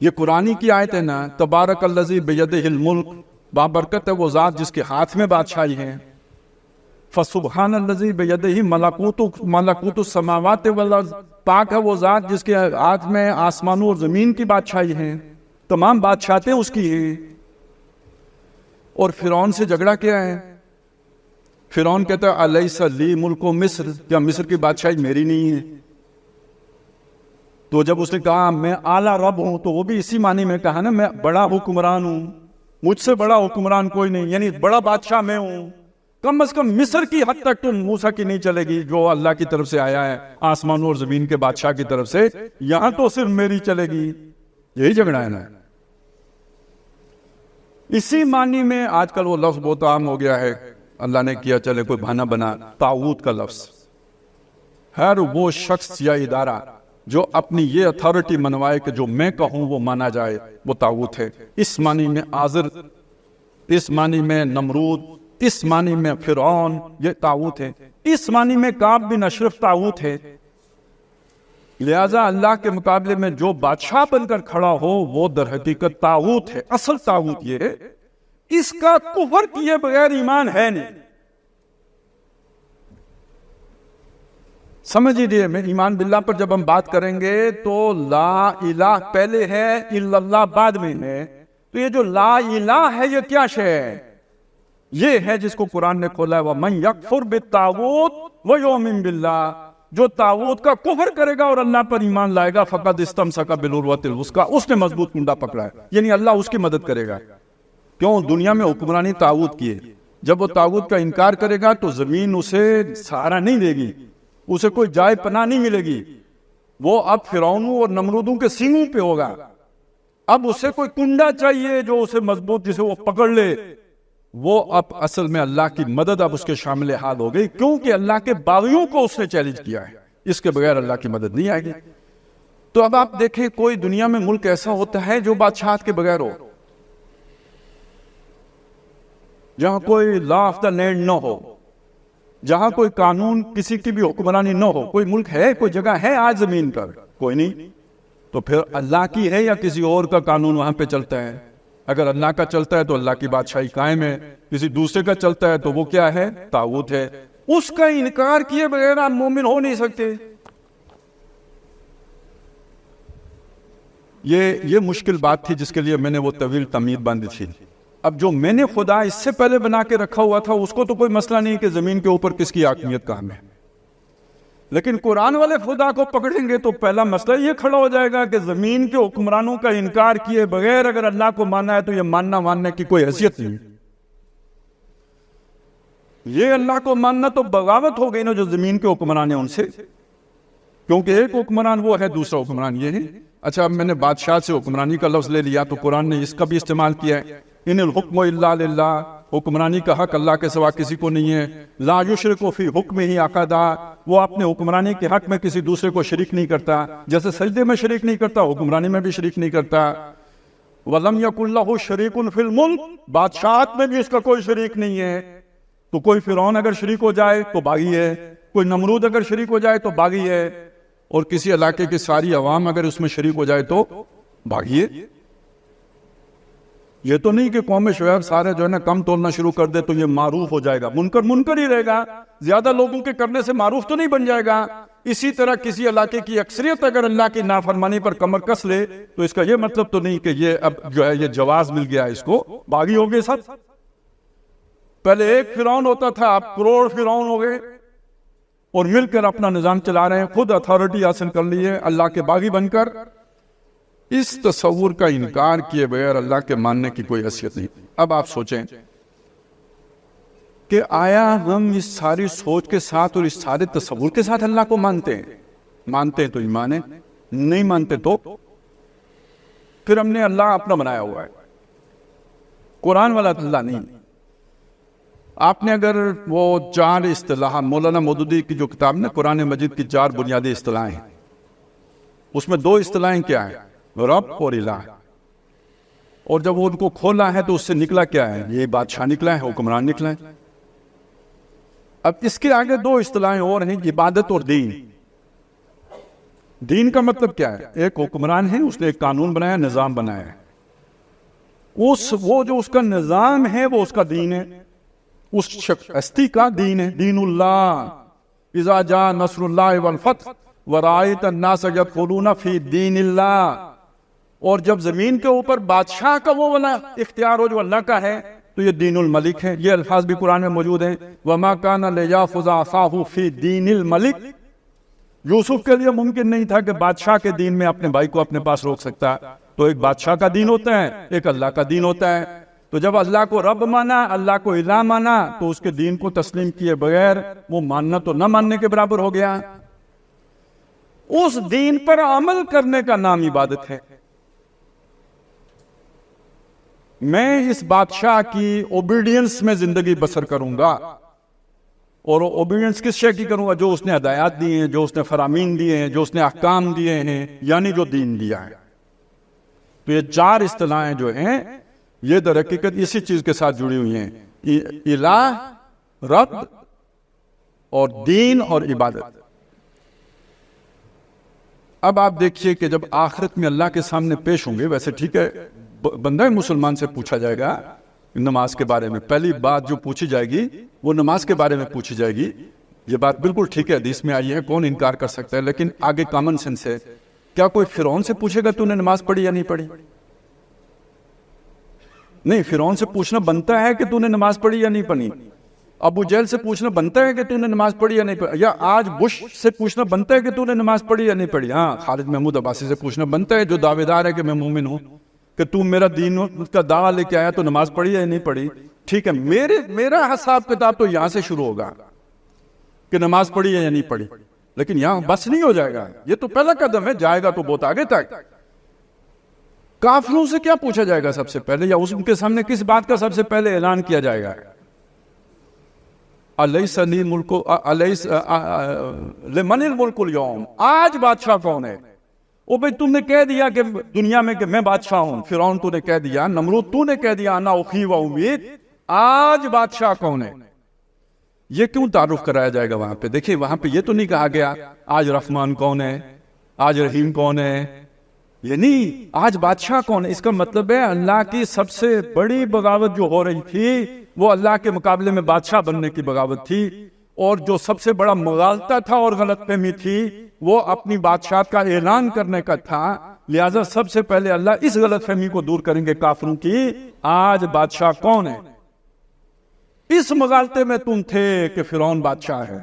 یہ قرآن کی آیت ہے نا، تبارک الذی بیدہ الملک، بابرکت ہے وہ ذات جس کے ہاتھ میں بادشاہی ہے۔ فسبحان الذی بیدہ ملکوت السماوات والارض، پاک ہے وہ ذات جس کے ہاتھ میں آسمانوں اور زمین کی بادشاہی ہے، تمام بادشاہتیں اس کی ہیں۔ اور فرعون سے جھگڑا کیا ہے؟ فرعون کہتا ہے الیس لی ملک مصر، کیا مصر کی بادشاہی میری نہیں ہے؟ تو جب اس نے کہا میں اعلیٰ رب ہوں، تو وہ بھی اسی معنی میں کہا نا، میں بڑا حکمران ہوں، مجھ سے بڑا حکمران کوئی نہیں، یعنی بڑا بادشاہ میں ہوں۔ کم از کم مصر کی حد تک تو موسیٰ کی نہیں چلے گی جو اللہ کی طرف سے آیا ہے، آسمانوں اور زمین کے بادشاہ کی طرف سے، یہاں تو صرف میری چلے گی۔ یہی جھگڑا ہے نا۔ اسی معنی میں آج کل وہ لفظ بہت عام ہو گیا ہے، اللہ نے کیا چلے کوئی بہانہ بنا، طاغوت کا لفظ۔ ہر وہ شخص یا ادارہ جو اپنی یہ اتھارٹی منوائے کہ جو میں کہوں وہ مانا جائے، وہ طاغوت ہے۔ اس معنی میں آزر، اس معنی میں نمرود، اس معنی میں فرعون، یہ طاغوت ہے۔ اس معنی میں کعب بن اشرف طاغوت ہے۔ لہذا اللہ کے مقابلے میں جو بادشاہ بن کر کھڑا ہو وہ در حقیقت طاغوت ہے۔ اصل طاغوت یہ ہے، اس کا کفر کیے بغیر ایمان ہے نہیں۔ سمجھیے، میں ایمان باللہ پر جب ہم بات کریں گے تو لا الہ پہلے ہے، الا اللہ بعد میں ہے۔ تو یہ جو لا الہ ہے یہ کیا شے ہے؟ یہ ہے جس کو قرآن نے کھولا ہے، وَمَن يَكْفُرْ بِالطَّاغُوتِ وَيُؤْمِن بِاللَّهِ، جو طاغوت کا کفر کرے گا اور اللہ پر ایمان لائے گا، فقد استمسک بالعروۃ الوثقی، اس نے مضبوط کنڈا پکڑا ہے، یعنی اللہ اس کی مدد کرے گا۔ کیوں؟ دنیا میں حکمرانی طاغوت کی ہے۔ جب وہ طاغوت کا انکار کرے گا تو زمین اسے سہارا نہیں دے گی، اسے کوئی جائے پناہ نہیں ملے گی۔ وہ اب فرعونوں اور نمرودوں کے سینگوں پہ ہوگا۔ اب اسے کوئی کنڈا چاہیے جو اسے مضبوط، جسے وہ پکڑ لے۔ وہ اب اصل میں اللہ کی مدد اب اس کے شامل حال ہو گئی، کیونکہ اللہ کے باغیوں کو اس نے چیلنج کیا ہے، اس کے بغیر اللہ کی مدد نہیں آئے گی۔ تو اب آپ دیکھیں کوئی دنیا میں ملک ایسا ہوتا ہے جو بادشاہت کے بغیر ہو، جہاں کوئی لا آف دا لینڈ نہ ہو، جہاں کوئی قانون، کسی کی بھی حکمرانی نہ ہو۔ کوئی ملک ہے، کوئی جگہ ہے آج زمین پر؟ کوئی نہیں۔ تو پھر اللہ کی ہے یا کسی اور کا قانون وہاں پہ چلتا ہے؟ اگر اللہ کا چلتا ہے تو اللہ کی بادشاہی قائم ہے، کسی دوسرے کا چلتا ہے تو وہ کیا ہے؟ طاغوت ہے۔ اس کا انکار کیے بغیر آپ مومن ہو نہیں سکتے۔ یہ مشکل بات تھی جس کے لیے میں نے وہ طویل تمہید باندھی تھی۔ اب جو میں نے خدا اس سے پہلے بنا کے رکھا ہوا تھا اس کو تو کوئی مسئلہ نہیں کہ زمین کے اوپر کس کی حاکمیت کہاں ہے، لیکن قرآن والے خدا کو پکڑیں گے تو پہلا مسئلہ یہ کھڑا ہو جائے گا کہ زمین کے حکمرانوں کا انکار کیے بغیر اگر اللہ کو ماننا ہے تو یہ ماننے کی کوئی حیثیت نہیں۔ یہ اللہ کو ماننا تو بغاوت ہو گئی نا جو زمین کے حکمران ہیں ان سے، کیونکہ ایک حکمران وہ ہے، دوسرا حکمران یہ ہے۔ اچھا، اب میں نے بادشاہ سے حکمرانی کا لفظ لے لیا تو قرآن نے اس کا بھی استعمال کیا ہے، ان الحکم الا للہ، حکمرانی کا حق اللہ کے سوا کسی کو نہیں ہے. لا یشرک فی حکمہ احدا، وہ اپنے حکمرانی کے حق میں کسی دوسرے کو شریک نہیں کرتا، جیسے سجدے میں شریک نہیں کرتا حکمرانی میں بھی شریک نہیں کرتا. وَلَمْ يَكُنْ لَهُ شَرِيكٌ فِي الْمُلْكِ، بادشاہت میں بھی اس کا کوئی شریک نہیں ہے. تو کوئی فرعون اگر شریک ہو جائے تو باغی ہے، کوئی نمرود اگر شریک ہو جائے تو باغی ہے، اور کسی علاقے کی ساری عوام اگر اس میں شریک ہو جائے تو باغی ہے. یہ تو نہیں کہ قوم شعیب سارے جو ہے نا کم تولنا شروع کر دے تو یہ معروف ہو جائے گا، منکر منکر ہی رہے گا، زیادہ لوگوں کے کرنے سے معروف تو نہیں بن جائے گا. اسی طرح کسی علاقے کی اکثریت اگر اللہ کی نافرمانی پر کمر کس لے تو اس کا یہ مطلب تو نہیں کہ یہ اب جو ہے یہ جواز مل گیا اس کو، باغی ہو گئے سب. پہلے ایک فرعون ہوتا تھا، اب کروڑ فرعون ہو گئے اور مل کر اپنا نظام چلا رہے ہیں، خود اتھارٹی حاصل کر لی ہے اللہ کے باغی بن کر. اس تصور کا انکار کیے بغیر اللہ کے ماننے کی کوئی حیثیت نہیں. اب آپ سوچیں کہ آیا ہم اس ساری سوچ کے ساتھ اور اس سارے تصور کے ساتھ اللہ کو مانتے ہیں؟ مانتے ہیں تو ایمان ہے، نہیں مانتے تو پھر ہم نے اللہ اپنا بنایا ہوا ہے، قرآن والا اللہ نہیں. آپ نے اگر وہ 4 اصطلاح مولانا مودودی کی جو کتاب نا قرآن مجید کی 4 بنیادی اصطلاحیں ہیں، اس میں 2 اصطلاحیں کیا ہیں؟ رب اور الہ. اور جب وہ ان کو کھولا ہے تو اس سے نکلا کیا ہے؟ یہ بادشاہ نکلا ہے، حکمران نکلا ہے. اب اس کے آگے 2 اصطلاحیں اور ہیں، عبادت اور دین. دین کا مطلب کیا ہے؟ ایک حکمران ہے، اس نے ایک قانون بنایا، نظام بنایا ہے، وہ جو اس کا نظام ہے وہ اس کا دین ہے، اس ہستی کا دین ہے. دین اللہ اذا جاء نصر اللہ والفتح ورأیت الناس یدخلون فی دین اللہ. اور جب زمین کے اوپر بادشاہ کا وہ والا اختیار ہو جو اللہ کا ہے تو یہ دین الملک ہے. یہ الفاظ بھی قرآن میں موجود ہیں، وَمَا كَانَ لِيَأْخُذَ عَصَاهُ فِي دِينِ الْمَلِكِ. یوسف کے لیے ممکن نہیں تھا کہ بادشاہ کے دین میں اپنے بھائی کو اپنے پاس روک سکتا. تو ایک بادشاہ کا دین ہوتا ہے، ایک اللہ کا دین ہوتا ہے. تو جب اللہ کو رب مانا، اللہ کو الہ مانا، تو اس کے دین کو تسلیم کیے بغیر وہ ماننا تو نہ ماننے کے برابر ہو گیا. اس دین پر عمل کرنے کا نام عبادت ہے. میں اس بادشاہ کی اوبیڈینس میں زندگی بسر کروں گا، اور اوبیڈینس کس شے کی کروں گا؟ جو اس نے ہدایات دی ہیں، جو اس نے فرامین دیے ہیں، جو اس نے احکام دیے ہیں، یعنی جو دین دیا ہے. تو یہ 4 اصطلاحیں جو ہیں یہ در حقیقت اسی چیز کے ساتھ جڑی ہوئی ہیں، الہ، رب اور دین اور عبادت. اب آپ دیکھیے کہ جب آخرت میں اللہ کے سامنے پیش ہوں گے، ویسے ٹھیک ہے بندہ مسلمان سے پوچھا جائے گا نماز کے بارے میں، پہلی بات جو پوچھی جائے گی وہ نماز کے بارے میں پوچھی جائے گی. یہ بات بالکل ٹھیک ہے، حدیث میں آئی ہے، کون انکار کر سکتا ہے. لیکن آگے کامن سینس ہے، کیا کوئی فرعون سے پوچھے گا تو نے نماز پڑھی یا نہیں پڑھی؟ نہیں، فرعون سے پوچھنا بنتا ہے کہ تو نے نماز پڑھی یا نہیں پڑھی. ابو جہل سے پوچھنا بنتا ہے کہ تو نے نماز پڑھی یا نہیں پڑھی. یا آج بش سے پوچھنا بنتا ہے کہ تو نے نماز پڑھی یا نہیں پڑھی. ہاں، خالد محمود عباسی سے پوچھنا بنتا ہے جو دعوے دار ہے کہ میں مومن ہوں، کہ تو میرا دین کا دعویٰ لے کے آیا تو نماز پڑھی یا نہیں پڑھی. ٹھیک ہے، میرا حساب کتاب تو یہاں سے شروع ہوگا کہ نماز پڑھی ہے یا نہیں پڑھی. لیکن یہاں بس نہیں ہو جائے گا، یہ تو پہلا قدم ہے، جائے گا تو بہت آگے تک. کافروں سے کیا پوچھا جائے گا سب سے پہلے، یا ان کے سامنے کس بات کا سب سے پہلے اعلان کیا جائے گا؟ الیس الملک لمن الملک اليوم، آج بادشاہ کون ہے؟ او بھئی تم نے کہہ دیا کہ دنیا میں کہ میں بادشاہ ہوں، فرعون تو نے کہہ دیا، نمرود تو نے کہہ دیا انا اخی و امید، آج بادشاہ کون ہے؟ یہ کیوں تعارف کرایا جائے گا وہاں پہ؟ دیکھیں وہاں پہ یہ تو نہیں کہا گیا آج رحمان کون ہے، آج رحیم کون ہے، یہ نہیں، آج بادشاہ کون ہے. اس کا مطلب ہے اللہ کی سب سے بڑی بغاوت جو ہو رہی تھی وہ اللہ کے مقابلے میں بادشاہ بننے کی بغاوت تھی، اور جو سب سے بڑا مغالطہ تھا اور غلط فہمی تھی وہ اپنی بادشاہت کا اعلان کرنے کا تھا. لہٰذا سب سے پہلے اللہ اس غلط فہمی کو دور کریں گے کافروں کی، آج بادشاہ کون ہے. اس مغالطے میں تم تھے کہ فرعون بادشاہ ہے،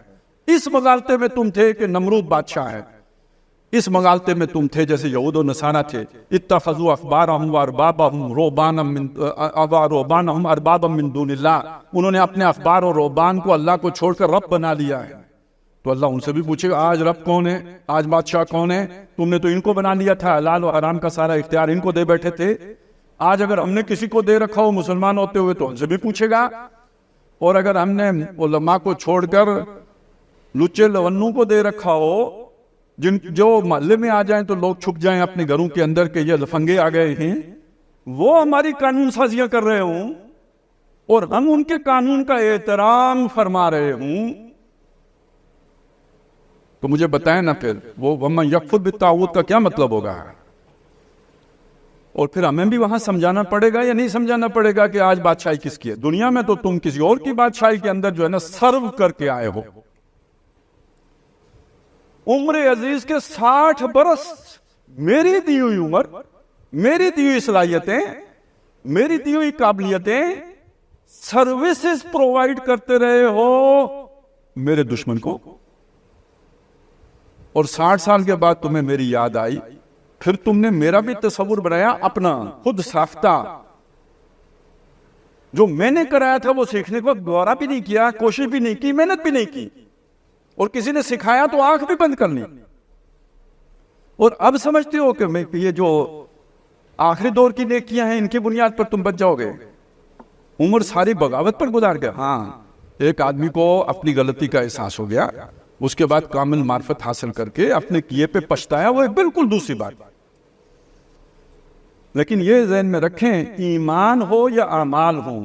اس مغالطے میں تم تھے کہ نمرود بادشاہ ہے، اس مغالطے میں تم تھے جیسے یہود و نصارہ تھے، اتخذوا احبارهم واربابهم اربابا من دون اللہ، انہوں نے اپنے احبار اور رہبان کو اللہ کو چھوڑ کر رب بنا لیا ہے. تو اللہ ان سے بھی پوچھے گا آج رب کون ہے، آج بادشاہ کون ہے؟ تم نے تو ان کو بنا لیا تھا، حلال و حرام کا سارا اختیار ان کو دے بیٹھے تھے. آج اگر ہم نے کسی کو دے رکھا ہو مسلمان ہوتے ہوئے تو ہم سے بھی پوچھے گا، اور اگر ہم نے علماء کو چھوڑ کر لچے لونوں کو دے رکھا ہو، جو محلے میں آ جائیں تو لوگ چھپ جائیں اپنے گھروں کے اندر کہ یہ لفنگے آ گئے ہیں، وہ ہماری قانون سازیاں کر رہے ہوں اور ہم ان کے قانون کا احترام فرما رہے ہوں، تو مجھے بتائیں نا پھر وہ وَمَن یکفر بالطاغوت کا کیا مطلب ہوگا؟ اور پھر ہمیں بھی وہاں سمجھانا پڑے گا یا نہیں سمجھانا پڑے گا کہ آج بادشاہی کس کی ہے؟ دنیا میں تو تم کسی اور کی بادشاہی کے اندر جو ہے نا سرو کر کے آئے ہو۔ عمر عزیز کے 60 برس، میری دی ہوئی عمر، میری دی ہوئی صلاحیتیں، میری دی ہوئی قابلیتیں، سروسز پرووائیڈ کرتے رہے ہو میرے دشمن کو، اور 60 سال کے بعد تمہیں میری یاد آئی، پھر تم نے میرا بھی تصور بنایا اپنا خود ساختہ، جو میں نے کرایا تھا وہ سیکھنے کو دوبارہ بھی نہیں کیا، کوشش بھی نہیں کی، محنت بھی نہیں کی، اور کسی نے سکھایا تو آنکھ بھی بند کرنی، اور اب سمجھتے ہو کہ یہ جو آخری دور کی نیکیاں ہیں ان کی بنیاد پر تم بچ جاؤ گے۔ عمر ساری بغاوت پر گزار گیا۔ ہاں، ایک آدمی کو اپنی غلطی کا احساس ہو گیا، اس کے بعد کامل معرفت حاصل کر کے اپنے کیے پہ پچھتایا، وہ ایک بالکل دوسری بات، لیکن یہ ذہن میں رکھیں ایمان ہو یا اعمال ہو،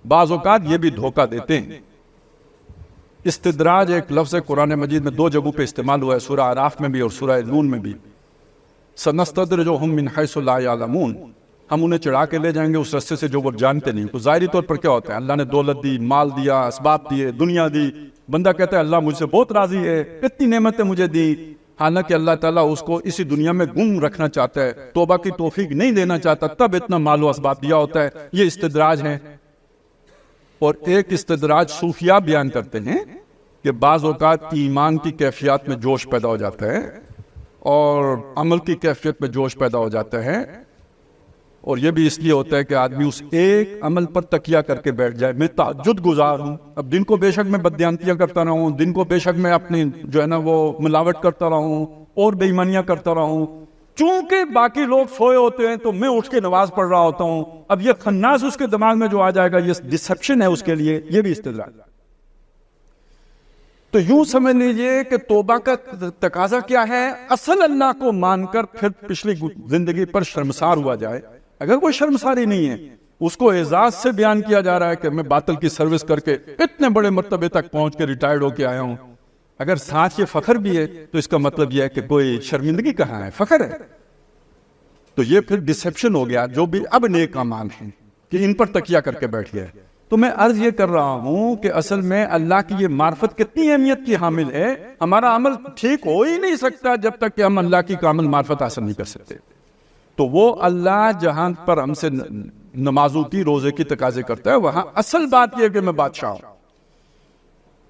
بعض اوقات یہ بھی دھوکہ دیتے ہیں۔ استدراج ایک لفظ قرآن مجید میں 2 جگہوں پہ استعمال ہوا ہے، سورہ اعراف میں بھی اور سورہ نون میں بھی۔ سنستدرجہم من حیث لا یعلمون، ہم انہیں چڑھا کے لے جائیں گے اس رستے سے جو وہ جانتے نہیں۔ تو ظاہری طور پر کیا ہوتا ہے؟ اللہ نے دولت دی، مال دیا، اسباب دیے، دنیا دی، بندہ کہتا ہے اللہ مجھ سے بہت راضی ہے، اتنی نعمتیں مجھے دی، حالانکہ اللہ تعالیٰ اس کو اسی دنیا میں گم رکھنا چاہتا ہے، توبہ کی توفیق نہیں دینا چاہتا، تب اتنا مال و اسباب دیا ہوتا ہے۔ یہ استدراج ہے۔ اور ایک استدراج صوفیاء بیان کرتے ہیں کہ بعض اوقات ایمان کی کیفیات میں جوش پیدا ہو جاتا ہے اور عمل کی کیفیت میں جوش پیدا ہو جاتا ہے، اور یہ بھی اس لیے ہوتا ہے کہ آدمی اس ایک عمل پر تکیہ کر کے بیٹھ جائے۔ میں تہجد گزار ہوں، اب دن کو بے شک میں بددیانتیاں کرتا رہا ہوں، دن کو بے شک میں اپنی جو ہے نا وہ ملاوٹ کرتا رہا ہوں اور بے ایمانیاں کرتا رہا ہوں، چونکہ باقی لوگ سوئے ہوتے ہیں تو میں اٹھ کے نماز پڑھ رہا ہوتا ہوں۔ اب یہ خناس اس کے دماغ میں جو آ جائے گا، یہ ڈسپشن ہے اس کے لیے، یہ بھی استدراج۔ تو یوں سمجھ لیجئے کہ توبہ کا تقاضا کیا ہے؟ اصل اللہ کو مان کر پھر پچھلی زندگی پر شرمسار ہوا جائے۔ اگر کوئی شرمساری نہیں ہے، اس کو اعزاز سے بیان کیا جا رہا ہے کہ میں باطل کی سروس کر کے اتنے بڑے مرتبے تک پہنچ کے ریٹائرڈ ہو کے آیا ہوں، اگر ساتھ یہ فخر بھی ہے تو اس کا مطلب یہ ہے کہ کوئی شرمندگی کہاں ہے، فخر ہے۔ تو یہ پھر ڈسپشن ہو گیا جو بھی اب نیک اعمال ہیں کہ ان پر تکیہ کر کے بیٹھ گیا۔ تو میں عرض یہ کر رہا ہوں کہ اصل میں اللہ کی یہ معرفت کتنی اہمیت کی حامل ہے۔ ہمارا عمل ٹھیک ہو ہی نہیں سکتا جب تک کہ ہم اللہ کی کامل معرفت حاصل نہیں کر سکتے۔ تو وہ اللہ جہاں پر ہم سے نمازوں کی، روزے کی تقاضے کرتا ہے، وہاں اصل بات یہ ہے کہ میں بادشاہ ہوں۔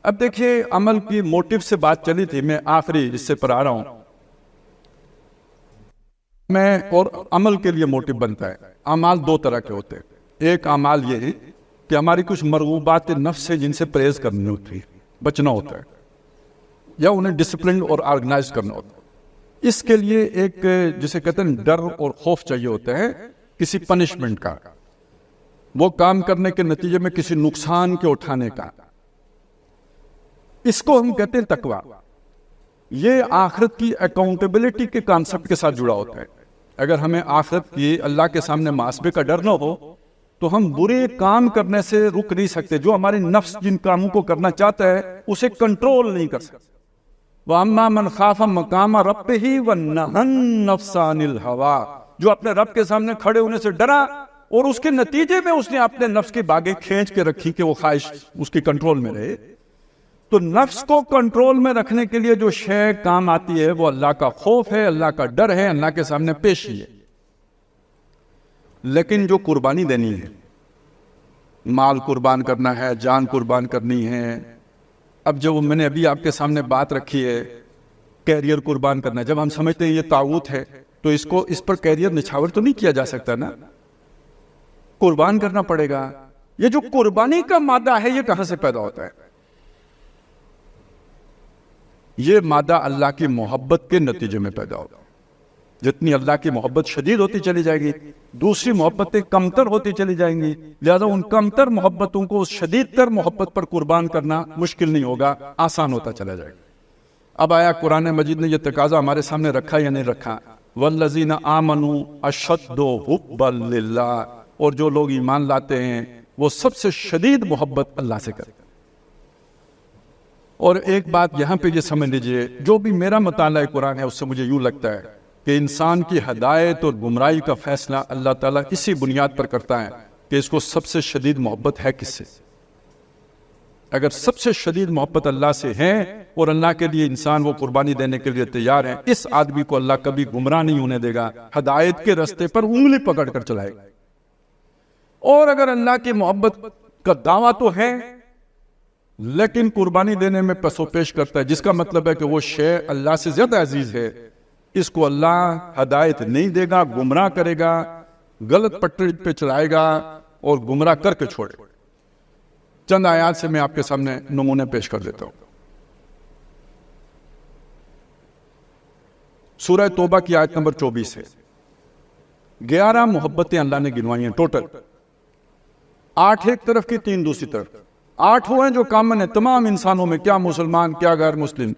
اب دیکھیے عمل کی موٹیو سے بات چلی تھی، میں آخری حصے پر آ رہا ہوں۔ میں اور عمل کے لیے موٹیو بنتا ہے۔ اعمال 2 طرح کے ہوتے ہیں۔ ایک اعمال یہ ہے کہ ہماری کچھ مرغوبات نفس سے جن سے پرہیز کرنی ہوتی ہے، بچنا ہوتا ہے، یا انہیں ڈسپلن اور آرگنائز کرنا ہوتا ہے۔ اس کے لیے ایک جسے کہتے ہیں ڈر اور خوف چاہیے ہوتا ہے کسی پنشمنٹ کا، وہ کام کرنے کے نتیجے میں کسی نقصان کے اٹھانے کا۔ اس کو ہم کہتے ہیں تقویٰ۔ یہ آخرت کی اکاؤنٹیبلٹی کے کانسیپٹ کے ساتھ جڑا ہوتا ہے۔ اگر ہمیں آخرت کی اللہ کے سامنے محاسبے کا ڈر نہ ہو تو ہم برے کام کرنے سے رک نہیں سکتے۔ جو ہمارے نفس جن کاموں کو کرنا چاہتا ہے اسے کنٹرول نہیں کر سکتے۔ وَأَمَّا مَنْ خَافَ مَقَامَ رَبِّهِ وَنَهَا النَّفْسَ عَنِ الْهَوَىٰ، جو اپنے رب کے سامنے کھڑے ہونے سے ڈرا اور اس کے نتیجے میں اس نے اپنے نفس کی باگیں کھینچ کے رکھی کہ وہ خواہش اس کی کنٹرول میں رہے۔ تو نفس کو کنٹرول میں رکھنے کے لیے جو شے کام آتی ہے وہ اللہ کا خوف ہے، اللہ کا ڈر ہے، اللہ کے سامنے پیشی ہے۔ لیکن جو قربانی دینی ہے، مال قربان کرنا ہے، جان قربان کرنی ہے، اب جو میں نے ابھی آپ کے سامنے بات رکھی ہے کیریئر قربان کرنا، جب ہم سمجھتے ہیں یہ طاغوت ہے تو اس پر کیریئر نچھاور تو نہیں کیا جا سکتا نا، قربان کرنا پڑے گا۔ یہ جو قربانی کا مادہ ہے یہ کہاں سے پیدا ہوتا ہے؟ یہ مادہ اللہ کی محبت کے نتیجے میں پیدا ہوتا ہے۔ جتنی اللہ کی محبت شدید ہوتی چلی جائے گی دوسری محبتیں کمتر ہوتی چلی جائیں گی، لہذا ان کمتر محبتوں کو اس شدید تر محبت پر قربان کرنا مشکل نہیں ہوگا، آسان ہوتا چلا جائے گا۔ اب آیا قرآن مجید نے یہ تقاضا ہمارے سامنے رکھا یا نہیں رکھا؟ والذین آمنوا اشد حبا للہ، اور جو لوگ ایمان لاتے ہیں وہ سب سے شدید محبت اللہ سے کرتے ہیں۔ اور ایک بات یہاں پہ یہ سمجھ لیجئے، جو بھی میرا مطالعہ قرآن ہے اس سے مجھے یوں لگتا ہے کہ انسان کی ہدایت اور گمراہی کا فیصلہ اللہ تعالیٰ اسی بنیاد پر کرتا ہے کہ اس کو سب سے شدید محبت ہے کس سے۔ اگر سب سے شدید محبت اللہ سے ہے اور اللہ کے لیے انسان وہ قربانی دینے کے لیے تیار ہے، اس آدمی کو اللہ کبھی گمراہ نہیں ہونے دے گا، ہدایت کے راستے پر انگلی پکڑ کر چلائے گا۔ اور اگر اللہ کی محبت کا دعویٰ تو ہے لیکن قربانی دینے میں پس و پیش کرتا ہے، جس کا مطلب ہے کہ وہ شے اللہ سے زیادہ عزیز ہے، اس کو اللہ ہدایت نہیں دے گا، گمراہ کرے گا، غلط پٹری پہ چلائے گا اور گمراہ کر کے چھوڑے گا۔ چند آیات سے میں آپ کے سامنے نمونے پیش کر دیتا ہوں۔ سورہ توبہ کی آیت نمبر 24 ہے، 11 محبتیں اللہ نے گنوائی ہیں ٹوٹل، 8 ایک طرف کی 3 دوسری طرف، 8 وہ ہیں جو کامن ہیں تمام انسانوں میں، کیا مسلمان کیا غیر مسلم۔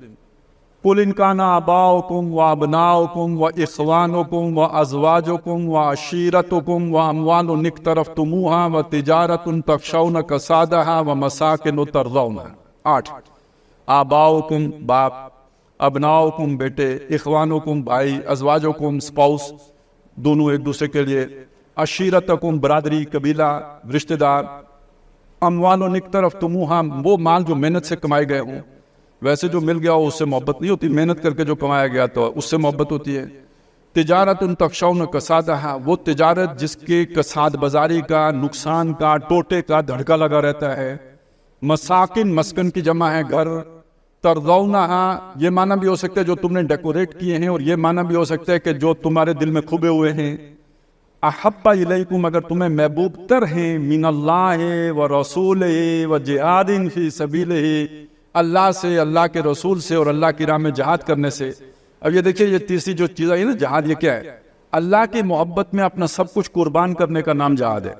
قُلْ إِنْ كَانَ آبَاؤُكُمْ وَأَبْنَاؤُكُمْ وَإِخْوَانُكُمْ وَأَزْوَاجُكُمْ وَعَشِيرَتُكُمْ وَأَمْوَالٌ اقْتَرَفْتُمُوهَا وَتِجَارَةٌ تَخْشَوْنَ كَسَادَهَا وَمَسَاكِنُ تَرْضَوْنَهَا۔ 8 آباؤکم باپ، ابناؤکم بیٹے، اخوانکم بھائی، ازواجکم سپاؤس دونوں ایک دوسرے کے لیے، عشیرتکم برادری قبیلہ رشتہ دار، اموال اقترفتموها وہ مال جو محنت سے کمائے گئے ہوں، ویسے جو مل گیا ہو اس سے محبت نہیں ہوتی، محنت کر کے جو کمایا گیا تو اس سے محبت ہوتی ہے۔ تجارت تخشون کسادہا وہ تجارت جس کے کساد بازاری کا، نقصان کا، ٹوٹے کا دھڑکا لگا رہتا ہے۔ مساکن مسکن کی جمع ہے گھر، ترضونہا یہ معنی بھی ہو سکتا ہے جو تم نے ڈیکوریٹ کیے ہیں، اور یہ معنی بھی ہو سکتا ہے کہ جو تمہارے دل میں کھبے ہوئے ہیں۔ احب الیکم اگر تمہیں محبوب تر ہیں، من اللہ و رسولہ و جہاد فی سبیلہ اللہ سے، اللہ کے رسول سے اور اللہ کی راہ میں جہاد کرنے سے۔ اب یہ دیکھیں یہ تیسری جو چیز ہے نا جہاد، یہ کیا ہے؟ اللہ کی محبت میں اپنا سب کچھ قربان کرنے کا نام جہاد ہے،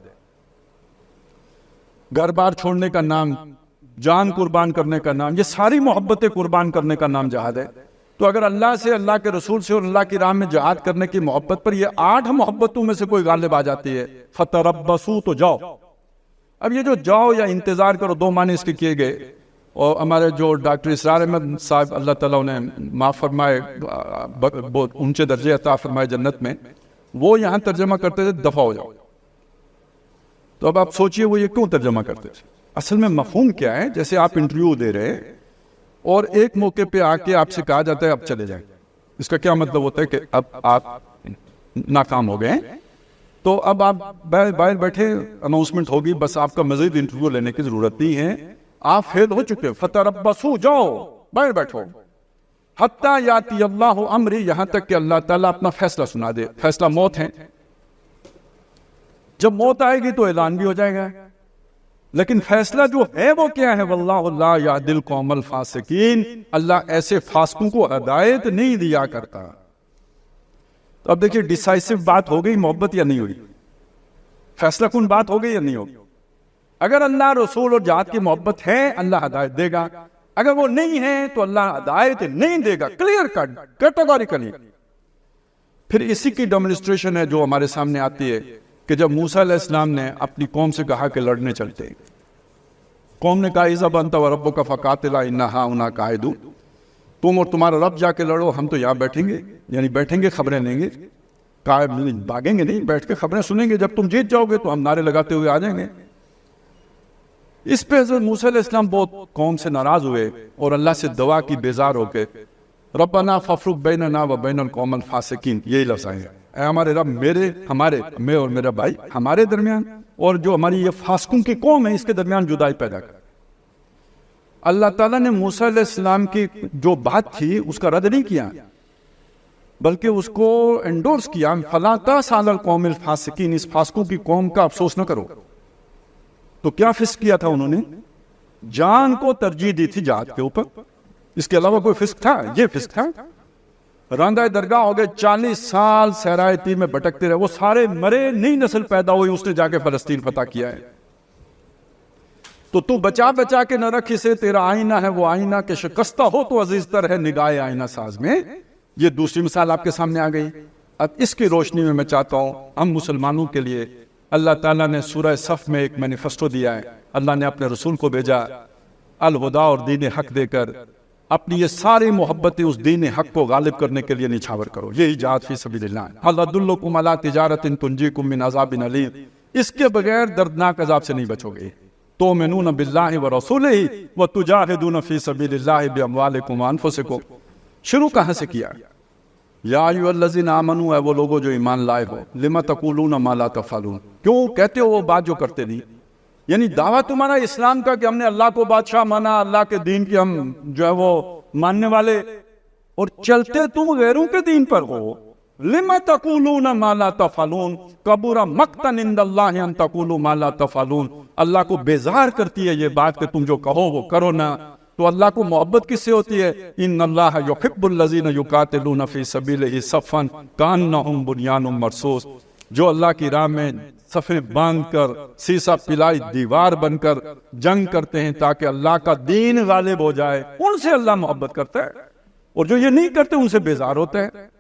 گھر بار چھوڑنے کا نام، جان قربان کرنے کا نام، یہ ساری محبتیں قربان کرنے کا نام جہاد ہے۔ تو اگر اللہ سے، اللہ کے رسول سے اور اللہ کی راہ میں جہاد کرنے کی محبت پر یہ 8 محبتوں میں سے کوئی غالب آ جاتی ہے، فتربصوا تو جاؤ۔ اب یہ جو جاؤ یا انتظار کرو، 2 معنی اس کے کیے گئے، اور ہمارے جو ڈاکٹر اسرار احمد صاحب اللہ تعالیٰ انہیں معاف فرمائے، بہت اونچے درجے عطا فرمائے جنت میں، وہ یہاں ترجمہ کرتے تھے دفع ہو جاؤ۔ تو اب آپ سوچئے وہ یہ کیوں ترجمہ کرتے تھے؟ اصل میں مفہوم کیا ہے؟ جیسے آپ انٹرویو دے رہے اور ایک موقع پہ آ کے آپ سے کہا جاتا ہے اب چلے جائیں، اس کا کیا مطلب ہوتا ہے کہ اب آپ ناکام ہو گئے ہیں، تو اب آپ باہر بیٹھے، اناؤنسمنٹ ہوگی، بس آپ کا مزید انٹرویو لینے کی ضرورت نہیں ہے، آپ فیل ہو چکے، فتربصوا جاؤ، باہر بیٹھو، حتی یاتی اللہ امری یہاں تک کہ اللہ تعالیٰ اپنا فیصلہ سنا دے۔ فیصلہ موت ہے، جب موت آئے گی تو اعلان بھی ہو جائے گا، لیکن فیصلہ جو ہے وہ کیا ہے؟ واللہ لا یہدی القوم الفاسقین، اللہ ایسے فاسقوں کو ہدایت نہیں دیا کرتا۔ تو اب دیکھیے ڈیسائیسو بات ہو گئی محبت یا نہیں ہوئی؟ فیصلہ کن بات ہو گئی یا نہیں ہوگی؟ اگر اللہ رسول اور جہاد کی محبت ہے اللہ ہدایت دے گا، اگر وہ نہیں ہے تو اللہ ہدایت نہیں دے گا، کلیئر کٹ، کیٹیگوریکلی۔ پھر اسی کی ڈیمونسٹریشن ہے جو ہمارے سامنے آتی ہے کہ جب موسیٰ علیہ السلام نے اپنی قوم سے کہا کہ لڑنے چلتے ہیں، قوم نے کہا اذهب انت وربک فقاتلا انا ہاہنا قاعدون، تم اور تمہارا رب جا کے لڑو، ہم تو یہاں بیٹھیں گے، یعنی بیٹھیں گے خبریں لیں گے، بھاگیں گے نہیں، بیٹھ کے خبریں سنیں گے، جب تم جیت جاؤ گے تو ہم نعرے لگاتے ہوئے آ جائیں گے۔ اس پہ حضرت موسیٰ علیہ السلام بہت قوم سے ناراض ہوئے اور اللہ سے دعا کی بیزار ہو کے، ربنا فافرق بیننا و بین القوم الفاسقین، یہی لفظ آئے ہیں، اے ہمارے رب میں اور میرا بھائی ہمارے درمیان اور جو ہماری یہ فاسقوں کی قوم ہے اس کے درمیان جدائی پیدا کر۔ اللہ تعالیٰ نے موسیٰ علیہ السلام کی جو بات تھی اس کا رد نہیں کیا، بلکہ اس کو انڈورس کیا، فلا تأس علی القوم الفاسقین، اس فاسقوں کی قوم کا افسوس نہ کرو۔ تو کیا فسق کیا تھا انہوں نے؟ جان کو ترجیح دی تھی جہاد کے اوپر، اس کے علاوہ کوئی فسق تھا؟ یہ فسق تھا۔ راندہ درگاہ ہو گئے 40 سال صحرائے تیر میں بھٹکتے رہے، وہ سارے مرے، نئی نسل پیدا ہوئی، اس نے جا کے فلسطین فتح کیا ہے۔ تو بچا بچا کے نہ رکھ اسے، تیرا آئینہ ہے وہ آئینہ کہ شکستہ ہو تو عزیز تر ہے نگاہ آئینہ ساز میں۔ یہ دوسری مثال آپ کے سامنے آ گئی۔ اب اس کی روشنی میں میں چاہتا ہوں ہم مسلمانوں کے لیے اللہ تعالیٰ نے سورہ صف میں ایک مینیفیسٹو دیا ہے، اللہ نے اپنے رسول کو بھیجا الہدا اور دین حق دے کر، اپنی یہ ساری محبتیں اس دین حق کو غالب کرنے کے لیے نچھاور کرو، یہی جہاد فی سبیل اللہ ہے۔ هل ادلکم علی تجارۃ تنجیکم من عذاب علیم، اس کے بغیر دردناک عذاب سے نہیں بچو گے۔ تؤمنون باللہ ورسولہ وتجاہدون فی سبیل اللہ باموالکم وانفسکم۔ شروع کہاں سے کیا؟ یا ایھا الذین آمنوا، اے وہ لوگوں جو ایمان لائے ہو، لم تقولون ما لا تفعلون، کیوں کہتے ہو وہ بات جو کرتے نہیں؟ یعنی دعویٰ تمہارا اسلام کا کہ ہم نے اللہ کو بادشاہ مانا، اللہ کے دین کی ہم جو ہے وہ ماننے والے، اور چلتے تم غیروں کے دین پر ہو۔ لم تقولون ما لا تفعلون کبر مقتا عند اللہ ان تقولوا ما لا تفعلون۔ اللہ کو بیزار کرتی ہے یہ بات کہ تم جو کہو وہ کرو نہ۔ تو اللہ کو محبت کس سے ہوتی ہے؟ ان اللہ یحب الذین یقاتلون فی سبیلہ صفا کانہم بنیان مرصوص، جو اللہ کی راہ میں صفیں باندھ کر سیسا پلائی دیوار بن کر جنگ کرتے ہیں تاکہ اللہ کا دین غالب ہو جائے، ان سے اللہ محبت کرتا ہے، اور جو یہ نہیں کرتے ان سے بیزار ہوتا ہے۔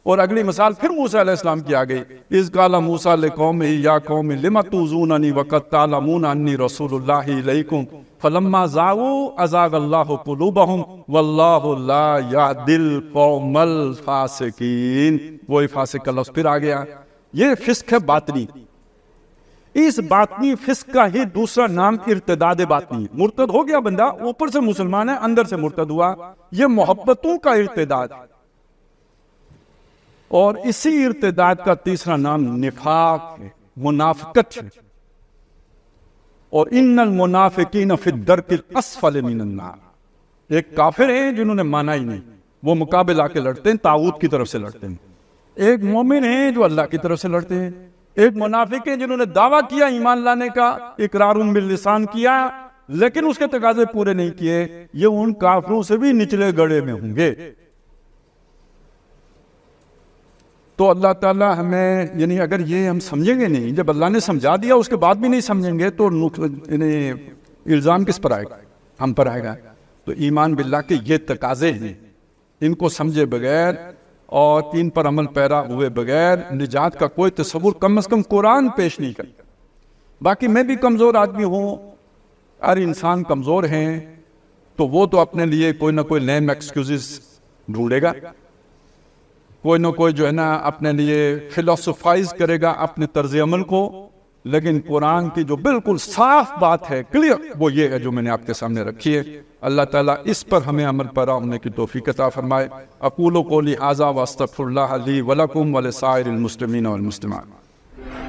اور اگلی مثال پھر موسیٰ علیہ السلام کی آ گئی، اذ قال موسیٰ لقومہ یا قوم لم تؤذوننی وقد تعلمون انی رسول اللہ الیکم فلما زاغوا ازاغ اللہ قلوبہم واللہ لا یہدی القوم الفاسقین۔ وہی فاسق کا لفظ پھر آ گیا۔ یہ فسق ہے باطنی۔ اس باطنی فسق کا ہی دوسرا نام ارتداد باطنی ہے۔ مرتد ہو گیا بندہ، اوپر سے مسلمان ہے، اندر سے مرتد ہوا، یہ محبتوں کا ارتداد۔ اور اسی ارتداد کا تیسرا نام نفاق ہے، منافقت ہے۔ اور ان المنافقین فی الدرک الاسفل من النار، ایک کافر ہیں جنہوں نے مانا ہی نہیں، وہ مقابل آ کے لڑتے ہیں، طاغوت کی طرف سے لڑتے ہیں۔ ایک مومن ہیں جو اللہ کی طرف سے لڑتے ہیں، ایک منافق ہیں جنہوں نے دعویٰ کیا ایمان لانے کا، اقرار باللسان کیا، لیکن اس کے تقاضے پورے نہیں کیے، یہ ان کافروں سے بھی نچلے گڑے میں ہوں گے۔ تو اللہ تعالیٰ ہمیں، یعنی اگر یہ ہم سمجھیں گے نہیں، جب اللہ نے سمجھا دیا اس کے بعد بھی نہیں سمجھیں گے تو الزام کس پر آئے گا؟ ہم پر آئے گا۔ تو ایمان باللہ کے یہ تقاضے ہیں، ان کو سمجھے بغیر اور ان پر عمل پیرا ہوئے بغیر نجات کا کوئی تصور کم از کم قرآن پیش نہیں کرتا۔ باقی میں بھی کمزور آدمی ہوں، ہر انسان کمزور ہیں، تو وہ تو اپنے لیے کوئی نہ کوئی لیم ایکسکیوزز ڈھونڈے گا، کوئی نہ کوئی جو ہے نا اپنے لیے فلسفائز کرے گا اپنے طرز عمل کو، لیکن قرآن کی جو بالکل صاف بات ہے، کلیئر، وہ یہ ہے جو میں نے آپ کے سامنے رکھی ہے۔ اللہ تعالیٰ اس پر ہمیں عمل پیرا ہونے کی توفیق عطا فرمائے۔ اقول قولی ھذا واستغفر اللہ لی ولکم ولسائر المسلمین والمسلمات۔